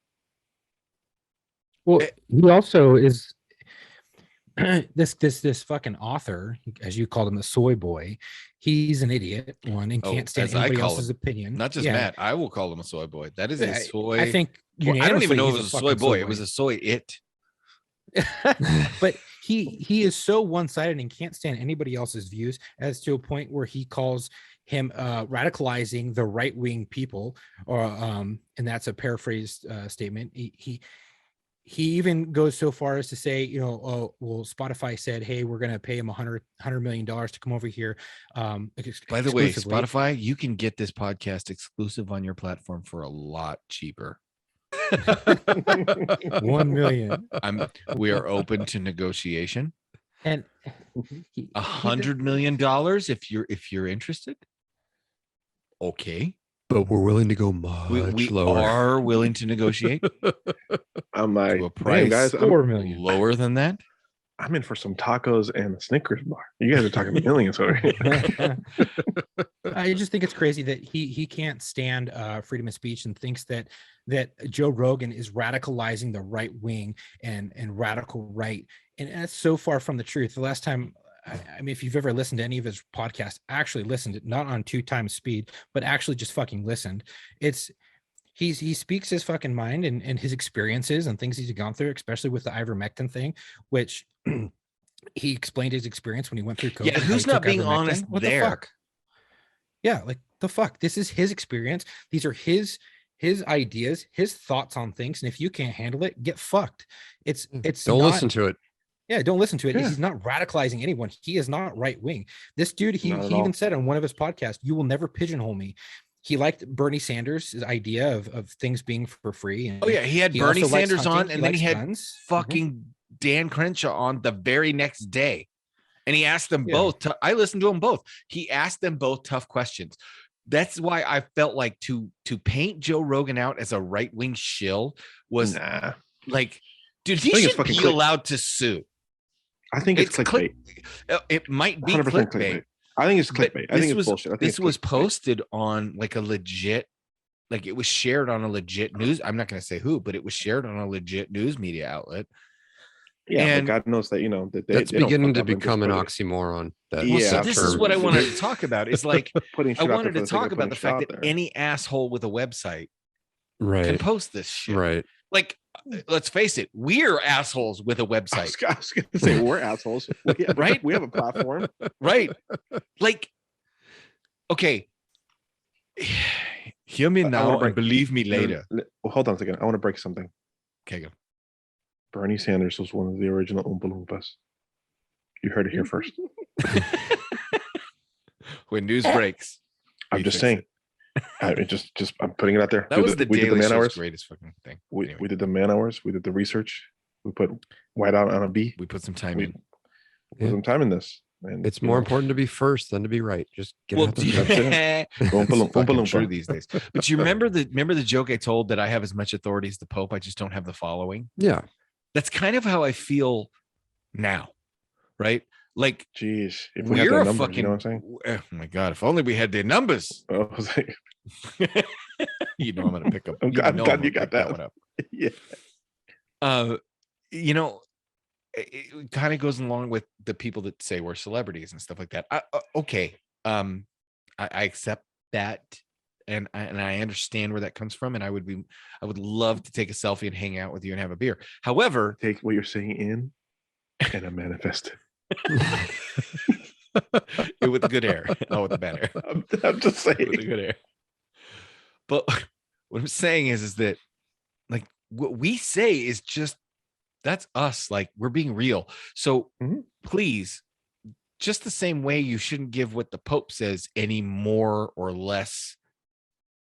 Well, he also is this fucking author, as you called him, the soy boy. He's an idiot, and can't stand anybody else's opinion. Not just Matt. I will call him a soy boy. That is a soy. I think I don't even know if it was a soy boy. It was a soy it. But he is so one-sided and can't stand anybody else's views, as to a point where he calls him radicalizing the right-wing people, or and that's a paraphrased statement. he even goes so far as to say, oh, well, Spotify said, hey, we're going to pay him $100 million to come over here. By the way, exclusively. Spotify, you can get this podcast exclusive on your platform for a lot cheaper. 1 million. We are open to negotiation. And $100 million if you're interested. Okay. But we're willing to go much We lower. are willing to negotiate I'm like, to a "Damn, price guys, 4 million. lower than that. I'm in for some tacos and a Snickers bar. You guys are talking millions over here. I just think it's crazy that he can't stand freedom of speech and thinks that Joe Rogan is radicalizing the right wing and radical right, and that's so far from the truth. The last time, I mean, if you've ever listened to any of his podcasts, actually listened, not on 2 times speed, but actually just fucking listened. He speaks his fucking mind and his experiences and things he's gone through, especially with the ivermectin thing, which he explained his experience when he went through COVID. Yeah, who's not being honest What there? the fuck? Yeah, like the fuck. This is his experience. These are his ideas, his thoughts on things. And if you can't handle it, get fucked. It's Don't not, listen to it. Yeah, don't listen to it. Yeah. He's not radicalizing anyone. He is not right wing. This dude, he Not at even all. said on one of his podcasts, "You will never pigeonhole me." He liked Bernie Sanders' idea of things being for free. And Oh yeah, he had he Bernie also likes Sanders hunting. on, and then he likes had guns. fucking Dan Crenshaw on the very next day, and he asked them Yeah. both. I listened to them both. He asked them both tough questions. That's why I felt like to paint Joe Rogan out as a right wing shill was Nah, like, dude, he I think it's should fucking be click- allowed to sue. I think it's clickbait. It might be 100% clickbait. I think it's But clickbait. I think it's bullshit. I think this it's was clickbait. posted on like a legit, like it was shared on a legit news. I'm not going to say who, but it was shared on a legit news media outlet. Yeah, and- but God knows that that That's they don't beginning fuck to up and just become an put it- oxymoron. That, Well, Well, Yeah, so that this is term. what I wanted to talk about. Is like putting I shit out there wanted for to the sake talk of about putting the shit fact out that there. any asshole with a website can right, post this shit. right. Like, let's face it, we're assholes with a I website, was gonna say we're assholes, Right? We have a platform. right? Like, okay, hear me I wanna now and break- believe me later. Well, hold on a second. I want to break something. Okay, go. Bernie Sanders was one of the original Oompa Loompas. You heard it here first. When news breaks, I'm we just fix saying. it. I'm putting it out there. That was the we did the Daily man Show's hours. greatest fucking thing. We Anyway, did the man hours. We did the research. We put white out on a B. we put some time We in. put Yeah. some time in this. And It's more important to be first than to be right. Just get Well, it out do there. you- That's That's Oompa Loompa, fucking Oompa true Loompa. these days. But you remember the joke I told that I have as much authority as the Pope, I just don't have the following. Yeah. That's kind of how I feel now, right? Like Jeez, if we had we're the a numbers, fucking. you know what I'm saying? Oh my god! If only we had their numbers. I was like, You know I'm gonna pick up. I'm glad know you gonna got pick that. one up. yeah. You know, it kind of goes along with the people that say we're celebrities and stuff like that. Okay, I accept that, and I understand where that comes from, and I would love to take a selfie and hang out with you and have a beer. However, Take what you're saying in and I manifest with the good air, not with the bad air. it. I'm just With the saying. good air. But what I'm saying is that like what we say is just that's us. Like we're being real. So Mhm. please, just the same way you shouldn't give what the Pope says any more or less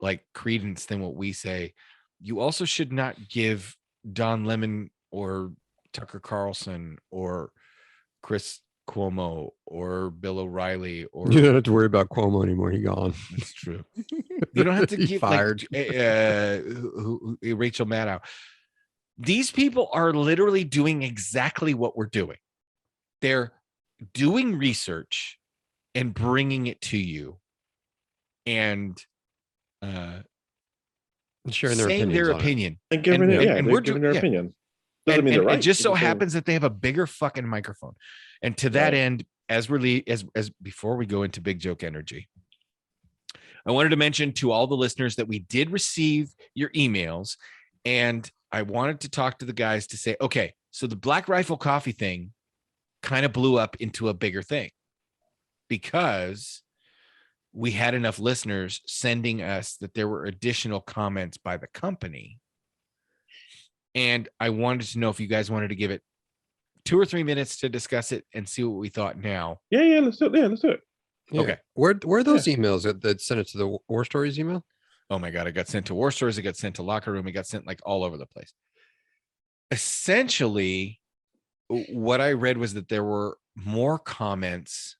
like credence than what we say. You also should not give Don Lemon or Tucker Carlson or Chris Cuomo or Bill O'Reilly or You don't have to worry about Cuomo anymore. He gone. That's true. You don't have to He give fired. like Rachel Maddow. These people are literally doing exactly what we're doing. They're doing research and bringing it to you, and Sharing their saying opinions their on it. opinion. And giving And- it, yeah, and they're we're giving do- their yeah. opinion. Doesn't And, mean they're and right. it just so They're saying- happens that they have a bigger fucking microphone. And to that Right. end, as before we go into big joke energy, I wanted to mention to all the listeners that we did receive your emails, and I wanted to talk to the guys to say, okay, so the Black Rifle Coffee thing kind of blew up into a bigger thing because we had enough listeners sending us that there were additional comments by the company And I wanted to know if you guys wanted to give it 2 or 3 minutes to discuss it and see what we thought now. Yeah, let's do it. Yeah, let's do it. Yeah. Okay. Where are those emails that sent it to the War Stories email? Oh my God, it got sent to War Stories, it got sent to Locker Room, it got sent like all over the place. Essentially, what I read was that there were more comments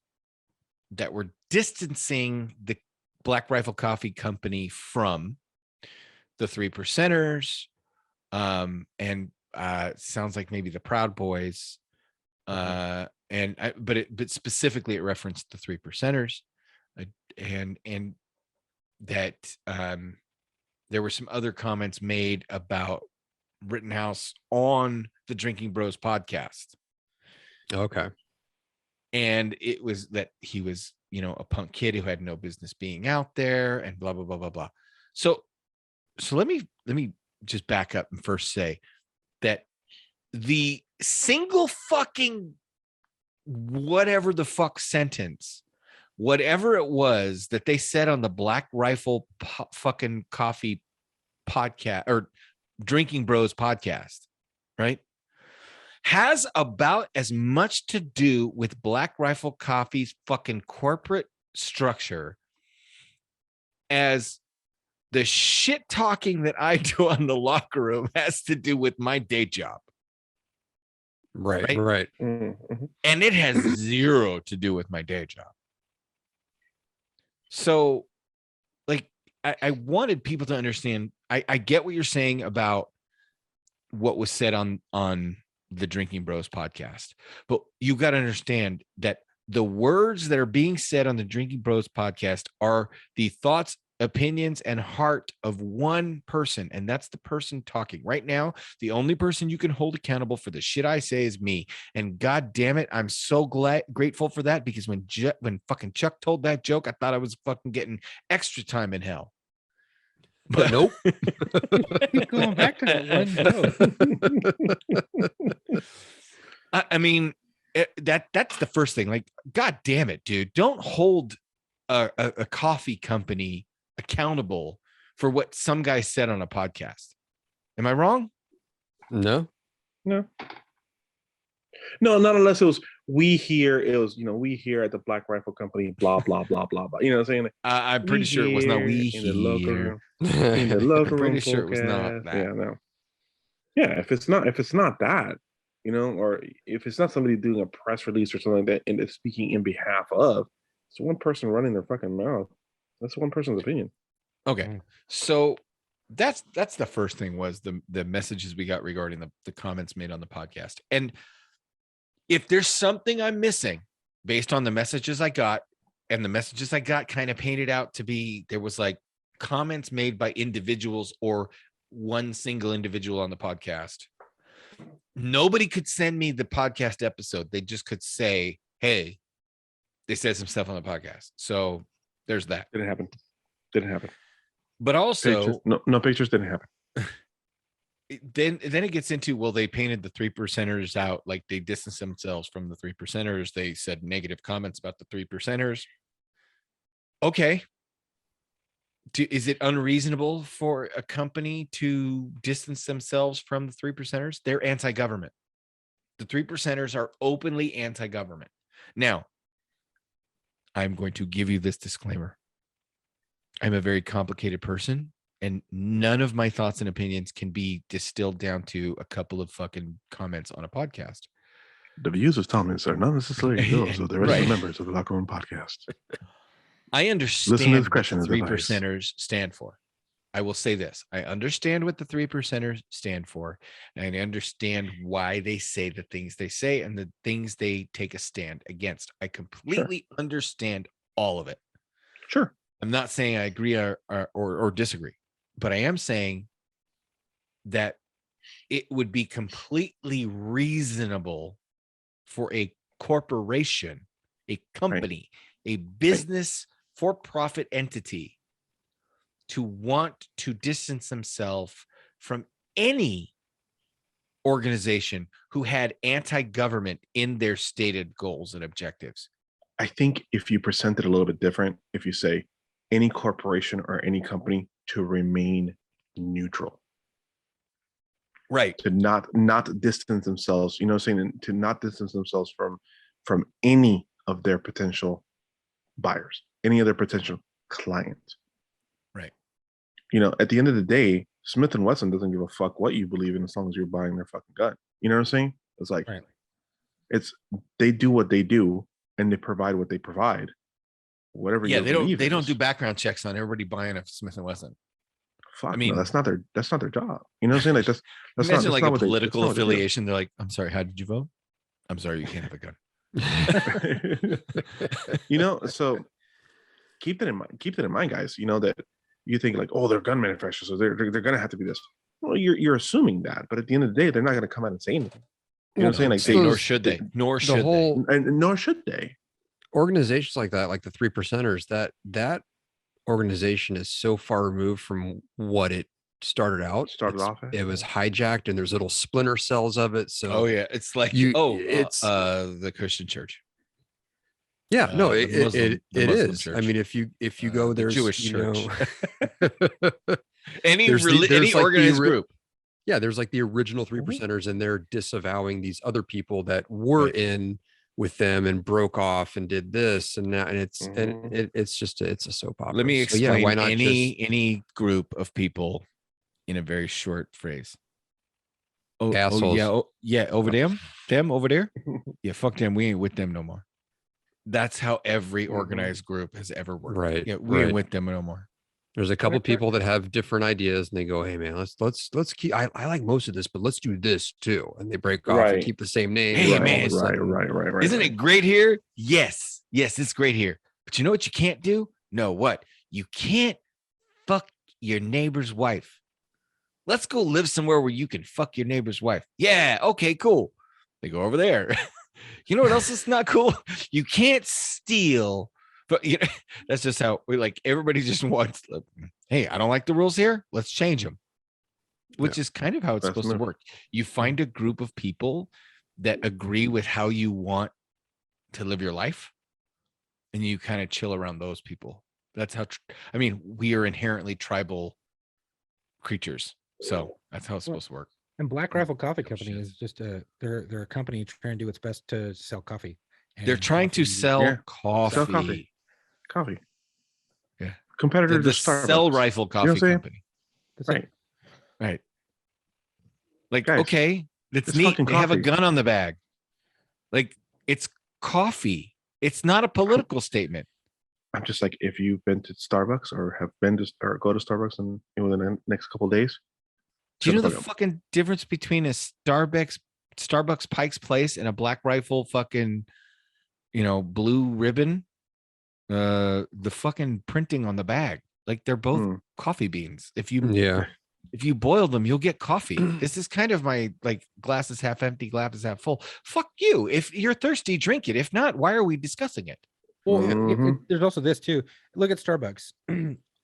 that were distancing the Black Rifle Coffee Company from the 3%ers, and sounds like maybe the Proud Boys, but specifically it referenced the 3%ers, and that there were some other comments made about Rittenhouse on the Drinking Bros podcast. Okay. And it was that he was, a punk kid who had no business being out there and blah, blah, blah, blah, blah. So let me just back up and first say that the single fucking whatever the fuck sentence, whatever it was that they said on the Black Rifle fucking Coffee podcast or Drinking Bros podcast, right, has about as much to do with Black Rifle Coffee's fucking corporate structure as the shit talking that I do on the Locker Room has to do with my day job. Right. Mm-hmm. And it has zero to do with my day job. So, like, I wanted people to understand. I get what you're saying about what was said on the Drinking Bros podcast, but you got to understand that the words that are being said on the Drinking Bros podcast are the thoughts, opinions, and heart of one person, and that's the person talking right now. The only person you can hold accountable for the shit I say is me, and god damn it, I'm so grateful for that, because when fucking Chuck told that joke, I thought I was fucking getting extra time in hell. But nope. Keep going back to that one joke. I mean, that's the first thing. Like, god damn it, dude, don't hold a coffee company accountable for what some guy said on a podcast. Am I wrong? No. No, not unless it was we here at the Black Rifle Company, blah blah blah blah blah. You know what I'm saying? I'm pretty sure it was not we in the local here. room. In the local I'm pretty room sure it was not podcast. that. Yeah, no. Yeah, if it's not that, or if it's not somebody doing a press release or something like that and it's speaking in behalf of, it's one person running their fucking mouth. That's one person's opinion. Okay, so that's the first thing, was the messages we got regarding the comments made on the podcast. And if there's something I'm missing based on the messages I got, and the messages I got kind of painted out to be, there was like comments made by individuals or one single individual on the podcast. Nobody could send me the podcast episode. They just could say, hey, they said some stuff on the podcast. So there's that. Didn't happen. But also, pictures, no pictures, didn't happen. Then it gets into, well, they painted the 3%ers out, like they distanced themselves from the 3%ers. They said negative comments about the 3%ers. Okay. Is it unreasonable for a company to distance themselves from the 3%ers? They're anti-government. The 3%ers are openly anti-government. Now, I'm going to give you this disclaimer. I'm a very complicated person, and none of my thoughts and opinions can be distilled down to a couple of fucking comments on a podcast. The views of Thomas are not necessarily those of the rest of the members of the Locker Room podcast. I understand Listener what discretion the is 3%ers stand for. I will say this. I understand what the 3%ers stand for, and I understand why they say the things they say and the things they take a stand against. I completely understand all of it. Sure. I'm not saying I agree or disagree, but I am saying that it would be completely reasonable for a corporation, a company, a business for-profit entity to want to distance themselves from any organization who had anti-government in their stated goals and objectives. I think if you present it a little bit different, if you say any corporation or any company to remain neutral, Right. to not distance themselves, you know what I'm saying, to not distance themselves from any of their potential buyers, any of their potential clients. Right. You know, at the end of the day, Smith and Wesson doesn't give a fuck what you believe in as long as you're buying their fucking gun. You know what I'm saying? It's like Right. it's they do what they do and they provide what they provide. Whatever Yeah, your belief they don't is. do background checks on everybody buying a Smith and Wesson. Fuck, I mean, no, that's not their job. You know what I'm saying? Like that's imagine not, like not a what political they do. affiliation. They're like, I'm sorry, how did you vote? I'm sorry, you can't have a gun. You know, so keep that in mind. Keep that in mind, guys. You know that you think like, oh, they're gun manufacturers, so they're gonna have to be this. Well, you're assuming that, but at the end of the day, they're not gonna come out and say anything. You know what I'm saying? Like so nor should they. Nor the should whole and nor should they. organizations like that, like the 3%ers, that organization is so far removed from what it started out. Started off as, It was hijacked, and there's little splinter cells of it. they. So Oh yeah, it's like it's the Christian church. yeah, no, the it Muslim is. church. I mean, if you go, the there's Jewish you know, any there's any like organized group. yeah, there's like the original 3%ers, and they're disavowing these other people that were Right. in with them and broke off and did this and now, and it's Mhm. and it's just it's a soap opera. Let me So, explain why not any group of people in a very short phrase. Oh Assholes. yeah, over them over there. Yeah, fuck them. We ain't with them no more. That's how every organized group has ever worked. Right, Yeah, we ain't right. with them no more. There's a couple people that have different ideas, and they go, "Hey, man, let's keep. I like most of this, but let's do this too." And they break off and Right. keep the same name. Hey, and all of a man. sudden- Right. Isn't it great here? Yes, it's great here. But you know what you can't do? No, what? You can't fuck your neighbor's wife. Let's go live somewhere where you can fuck your neighbor's wife. Yeah, okay, cool. They go over there. You know what else is not cool? You can't steal. But you know, that's just how we like everybody just wants. Hey, I don't like the rules here. Let's change them. Which is kind of how it's That's supposed to enough. work. You find a group of people that agree with how you want to live your life, and you kind of chill around those people. That's how. I mean, we are inherently tribal creatures, so that's how it's supposed to work. And Black Rifle Coffee Company shit. is just they're a company trying to do its best to sell coffee. They're And trying to coffee- sell Yeah, coffee. sell coffee. Coffee. Yeah. Competitor The to Starbucks. Sell Rifle You know what I'm Coffee saying? Company. That's it. Right. Right. Like, Guys, okay, that's it's neat. fucking They have a coffee. gun on the bag. Like, it's coffee. It's not a political statement. I'm just like, if you've been to Starbucks or have been to or go to Starbucks in within the next couple of days, Do you shut know the the fuck up. fucking difference between a Starbucks Pike's Place and a Black Rifle fucking, blue ribbon? The fucking printing on the bag. Like they're both Hmm. coffee beans. If you boil them, you'll get coffee. This is kind of my like glass is half empty, glass is half full. Fuck you. If you're thirsty, drink it. If not, why are we discussing it? Well, Mhm. there's also this too. Look at Starbucks.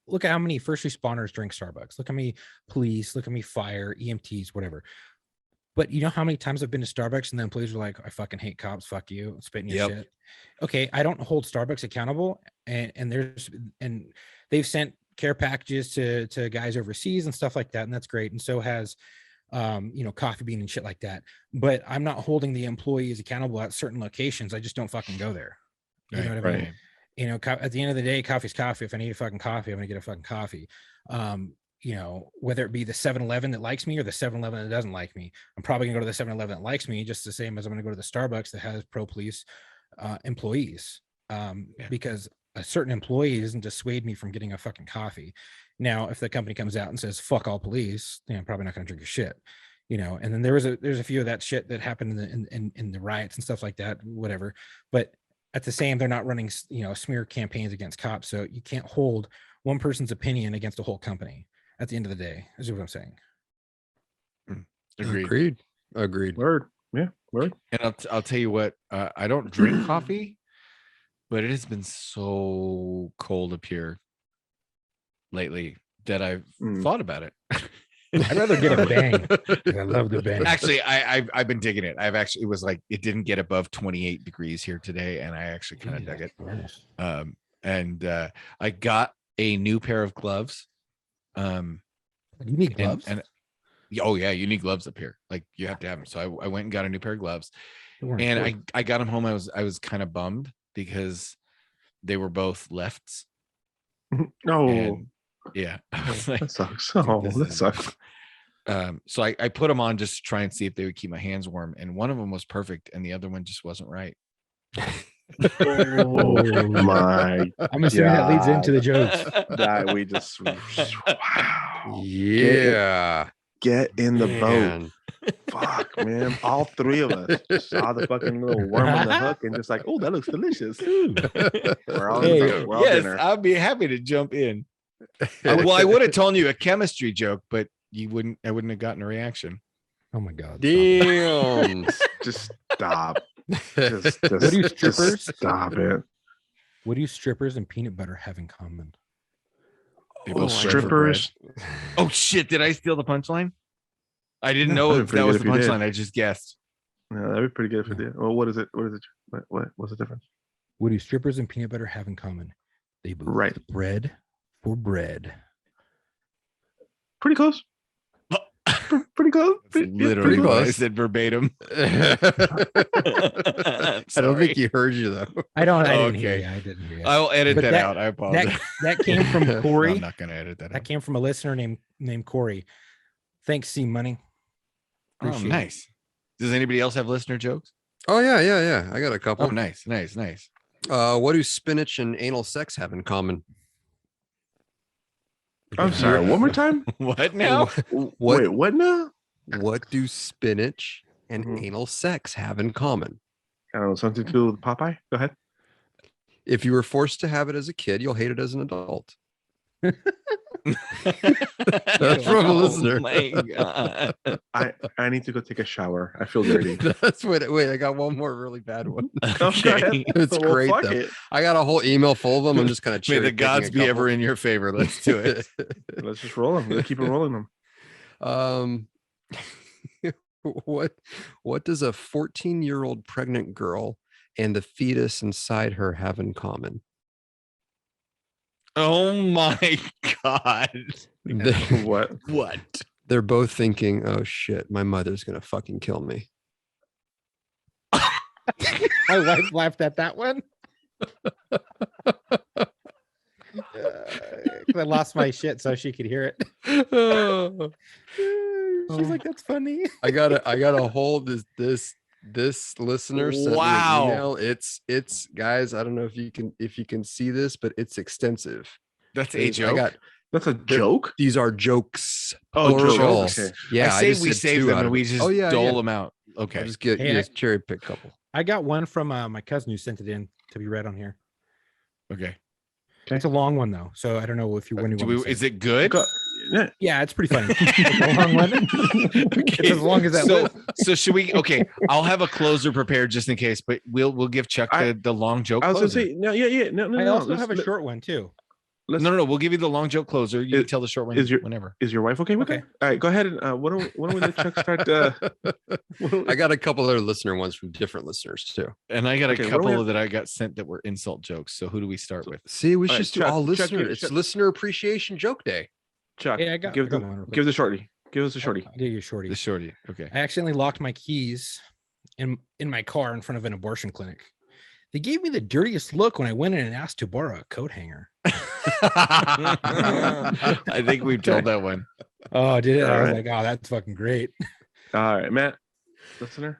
Look at how many first responders drink Starbucks. Look how many police, look how many fire, EMTs, whatever. But you know how many times I've been to Starbucks and the employees are like, I fucking hate cops, fuck you, spit in your Yep. shit. Okay, I don't hold Starbucks accountable, and they've sent care packages to guys overseas and stuff like that, and that's great. And so has Coffee Bean and shit like that. But I'm not holding the employees accountable at certain locations. I just don't fucking go there. You know what I mean? Right. At the end of the day, coffee's coffee. If I need a fucking coffee, I'm gonna get a fucking coffee. Whether it be the 7-Eleven that likes me or the 7-Eleven that doesn't like me, I'm probably gonna go to the 7-Eleven that likes me just the same as I'm gonna go to the Starbucks that has pro-police employees. Because a certain employee doesn't dissuade me from getting a fucking coffee. Now, if the company comes out and says fuck all police, then I'm probably not gonna drink your shit. And then there's a few of that shit that happened in the riots and stuff like that, whatever. But at the same, they're not running smear campaigns against cops, so you can't hold one person's opinion against a whole company at the end of the day, is what I'm saying. Agreed. Word. Yeah. Word. And I'll tell you what, I don't drink coffee, but it has been so cold up here lately that I've Mm. thought about it. I'd rather get a bang. 'Cause I love the bang. Actually, I've been digging it. It was like it didn't get above 28 degrees here today, and I actually kind of dug it. And I got a new pair of gloves. You need gloves. And Oh yeah, you need gloves up here. Like you have to have them. So I went and got a new pair of gloves, They weren't and important. I got them home. I was kind of bummed because they were both lefts. No, And yeah, I was like, that sucks. dude, Oh, this that is- sucks. so I put them on just to try and see if they would keep my hands warm, and one of them was perfect, and the other one just wasn't right. Oh my, I'm assuming that leads into the jokes. that we just wow. Yeah. Get in the boat. Man. Fuck, man. All three of us just saw the fucking little worm on the hook and just like, oh, that looks delicious. We're all, Hey, we're all Yes, dinner. I'd be happy to jump in. Well, I would have told you a chemistry joke, but you wouldn't. I wouldn't have gotten a reaction. Oh my god. Damn. Just stop. What do you strippers? Stop it. What do strippers and peanut butter have in common? They Oh, both strive for strippers. bread. Oh shit! Did I steal the punchline? I didn't No, know that'd if be that pretty was good the if you did. punchline. I just guessed. Yeah, that'd be pretty good if we did. Well, what is it? What is it? What's the difference? What do strippers and peanut butter have in common? They both Right. eat bread for bread. Pretty close. Pretty close. That's Yeah, literally pretty what I close. said verbatim. I don't think he heard you though. I didn't hear Okay. you. I didn't hear you. I'll edit But that, that- out. I apologize. that came from No, Corey. I'm not going to edit that. That Out. came from a listener named Corey. Thanks, C Money. Oh, Appreciate it. nice. Does anybody else have listener jokes? Oh yeah. I got a Oh, couple. nice. What do spinach and anal sex have in common? I'm sorry. One more time. What now? What Wait, what now? what do spinach and Mhm. anal sex have in common? I don't know. Something to do with Popeye? Go ahead. If you were forced to have it as a kid, you'll hate it as an adult. That's from a listener. Oh my god. I need to go take a shower. I feel dirty. That's what. Wait, I got one more really bad one. Okay. It's Well, great fuck though. it. I got a whole email full of them. I'm just kind of May the gods be ever in your favor. Let's do it. Let's just roll them. Let's keep it rolling them. What does a 14-year-old pregnant girl and the fetus inside her have in common? Oh my god. What? What? They're both thinking, "Oh shit, my mother's gonna fucking kill me." My wife laughed at that one. 'Cause I lost my shit so she could hear it. She's like, "That's funny." I gotta hold this listener sent me an Wow. email. It's guys, I don't know if you can see this, but it's extensive. That's a I joke. got That's a joke? these are jokes. Oh, plural. jokes. Okay. Yeah, I say just we said save two them out and of we it. just oh yeah, dole yeah. them out. I'll Okay. just get Hey, just cherry pick a couple. I got one from my cousin who sent it in to be read on here. Okay. It's a long one though, so I don't know if you when you want to say Is it good? Yeah. Yeah, it's pretty funny. It's a long one. It's as long as that. So, list. so should we? Okay, I'll have a closer prepared just in case, but we'll give Chuck the long joke. I was gonna closer. say no. Yeah. No. I also Let's- have a let- short one too. let's- No. We'll give you the long joke closer. You can tell the short one whenever. Is your wife okay with Okay. it? All right, go ahead and why don't we let Chuck start? I got a couple other listener ones from different listeners too. And I got Okay, a what do we couple have? that I got sent that were insult jokes. So who do we start with? See, we All should right, just do Chuck- all Chuck, listener. you- It's Chuck- listener appreciation joke day. Chuck, Yeah, I got give one. real quick. give the shorty. Give us a shorty. I'll give you a shorty. The shorty. Okay. I accidentally locked my keys in my car in front of an abortion clinic. They gave me the dirtiest look when I went in and asked to borrow a coat hanger. I think we've told that one. Oh, did it? I was Alright. like, oh, that's fucking great. All right, Matt, listener.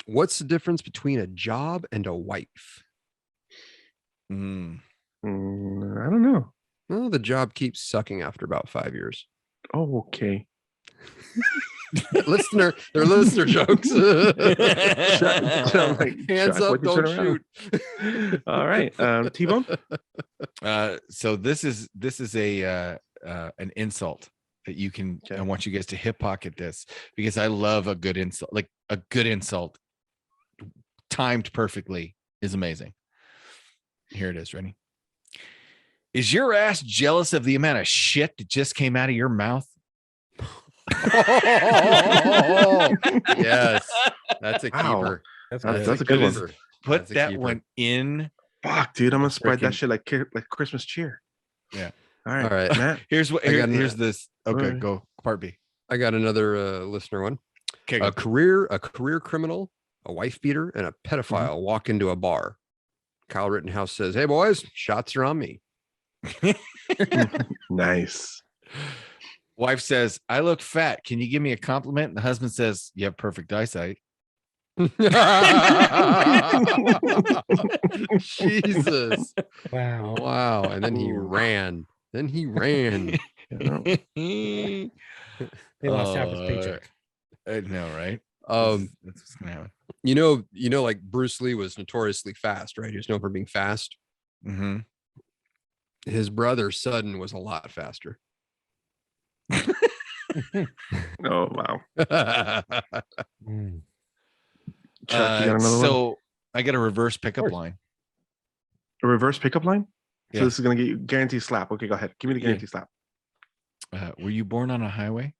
What's the difference between a job and a wife? Mm. I don't know. Well, the job keeps sucking after about 5 years. Oh, okay. Listener, they're listener jokes. Chuck, Hands Chuck, up, why'd you turn don't around? shoot. All right, T-Bone. So this is a an insult that you can. Okay. I want you guys to hip pocket this because I love a good insult. Like a good insult, timed perfectly, is amazing. Here it is. Ready? Is your ass jealous of the amount of shit that just came out of your mouth? Yes, that's a Wow. keeper. That's That's good. a good one. keeper. Put That's a that keeper. one in. Fuck, dude, I'm gonna spread that Frickin- shit like Christmas cheer. Yeah. All right. All right. Matt. Here's what. I got here's this. Okay, Alright. go part B. I got another listener one. Okay. A career criminal, a wife beater, and a pedophile walk into a bar. Kyle Rittenhouse says, "Hey boys, shots are on me." Nice. Wife says, "I look fat. Can you give me a compliment?" And the husband says, "You have perfect eyesight." Jesus. Wow. Wow. And then he Ooh. ran. Yeah. They lost half his paycheck. I know, right? That's what's gonna happen. You know, like Bruce Lee was notoriously fast, right? He was known for being fast. Mm-hmm. His brother Sudden was a lot faster. Oh wow. Mm. Chuck, you got another one? So I got a reverse pickup course. line. A reverse pickup line? So Yeah. this is gonna get you guaranteed slap. Okay, go ahead. Give me the Yeah. guaranteed slap. Were you born on a highway?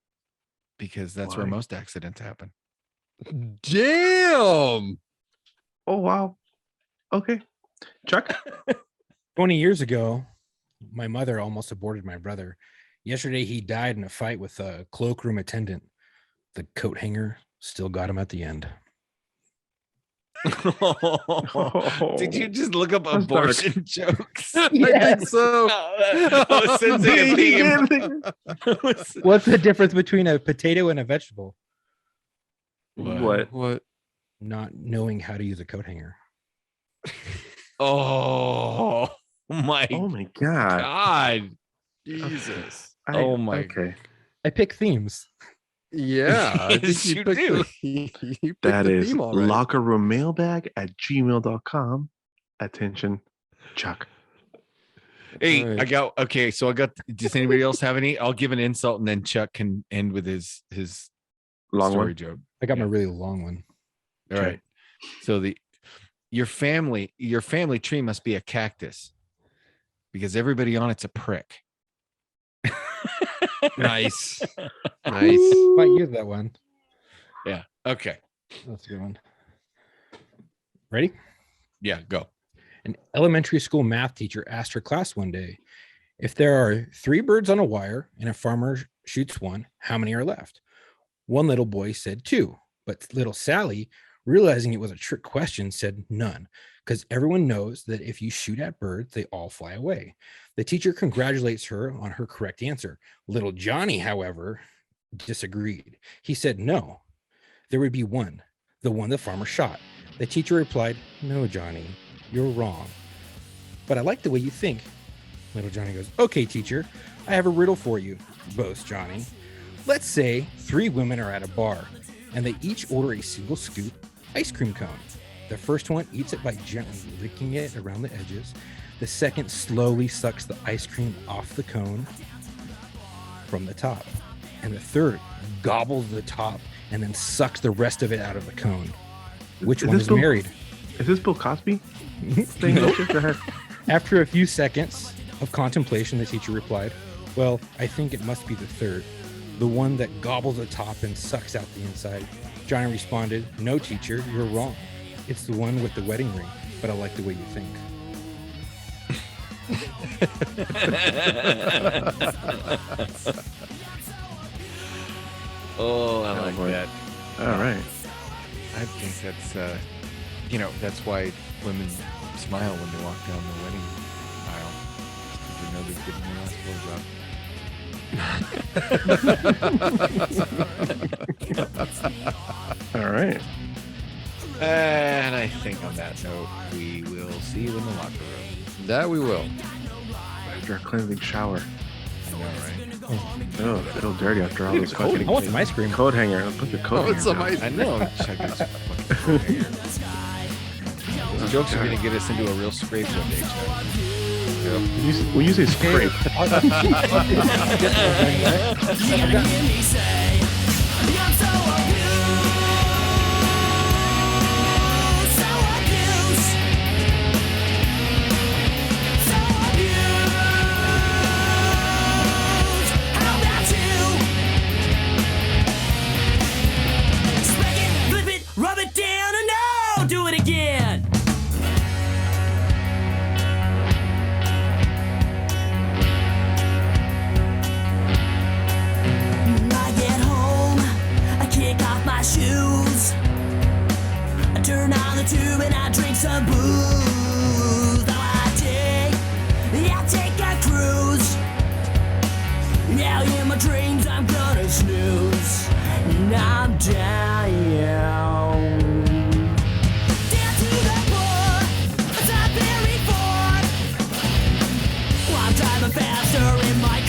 Because that's where Why? most accidents happen. Damn. Oh wow. Okay. Chuck? 20 years ago, my mother almost aborted my brother. Yesterday, he died in a fight with a cloakroom attendant. The coat hanger still got him at the end. Did you just look up That's dark. abortion jokes? I think so. I was sensing a theme. What's the difference between a potato and a vegetable? What? What? Not knowing how to use a coat hanger. Oh my Oh my god. God. Jesus. Oh my- Okay. I pick themes. Yeah. I think Yes, you you picked do. you picked That the is theme all right. lockerroommailbag@gmail.com. Attention, Chuck. Hey, All right. I got okay. So I got. Does anybody else have any? I'll give an insult and then Chuck can end with his Long story one. joke. I got my Yeah. really long one. All Okay. right. So your family tree must be a cactus because everybody on it's a prick. Nice. Nice. Might use that one. Yeah. Okay. That's a good one. Ready? Yeah. Go. An elementary school math teacher asked her class one day, if there are 3 birds on a wire and a farmer shoots one, how many are left? One little boy said 2, but little Sally, realizing it was a trick question, said none, because everyone knows that if you shoot at birds, they all fly away. The teacher congratulates her on her correct answer. Little Johnny, however, disagreed. He said no, there would be one, the one the farmer shot. The teacher replied, no, Johnny, you're wrong. But I like the way you think. Little Johnny goes, okay, teacher, I have a riddle for you, boasts Johnny. Let's say 3 women are at a bar and they each order a single scoop ice cream cone. The first one eats it by gently licking it around the edges. The second slowly sucks the ice cream off the cone from the top. And the third gobbles the top and then sucks the rest of it out of the cone. Which Is one this is Bill- married? Is this Bill Cosby? Saying that shit? Go ahead. After a few seconds of contemplation, the teacher replied, well, I think it must be the third, the one that gobbles the top and sucks out the inside. Johnny responded, no, teacher, you're wrong. It's the one with the wedding ring, but I like the way you think. Oh, I like boy. that. All right. I think that's that's why women smile when they walk down the wedding aisle. Because they know they're getting their last blowjob. All right. And I think on that note, we will see you in the locker room. That we will. After a cleansing shower. I know, right? Oh, I feel dirty after all this I fucking want some ice cream. coat hanger. Let's put your coat Oh, hanger it's some down. ice I know. Check this fucking hanger. Those jokes are going to get us into a real scrape one day, Chuck. When you say scrape, Rub it down and now do it again. I get While in my dreams I'm gonna snooze, and I'm dying. Down to the floor, as I've been before. While I'm driving faster in my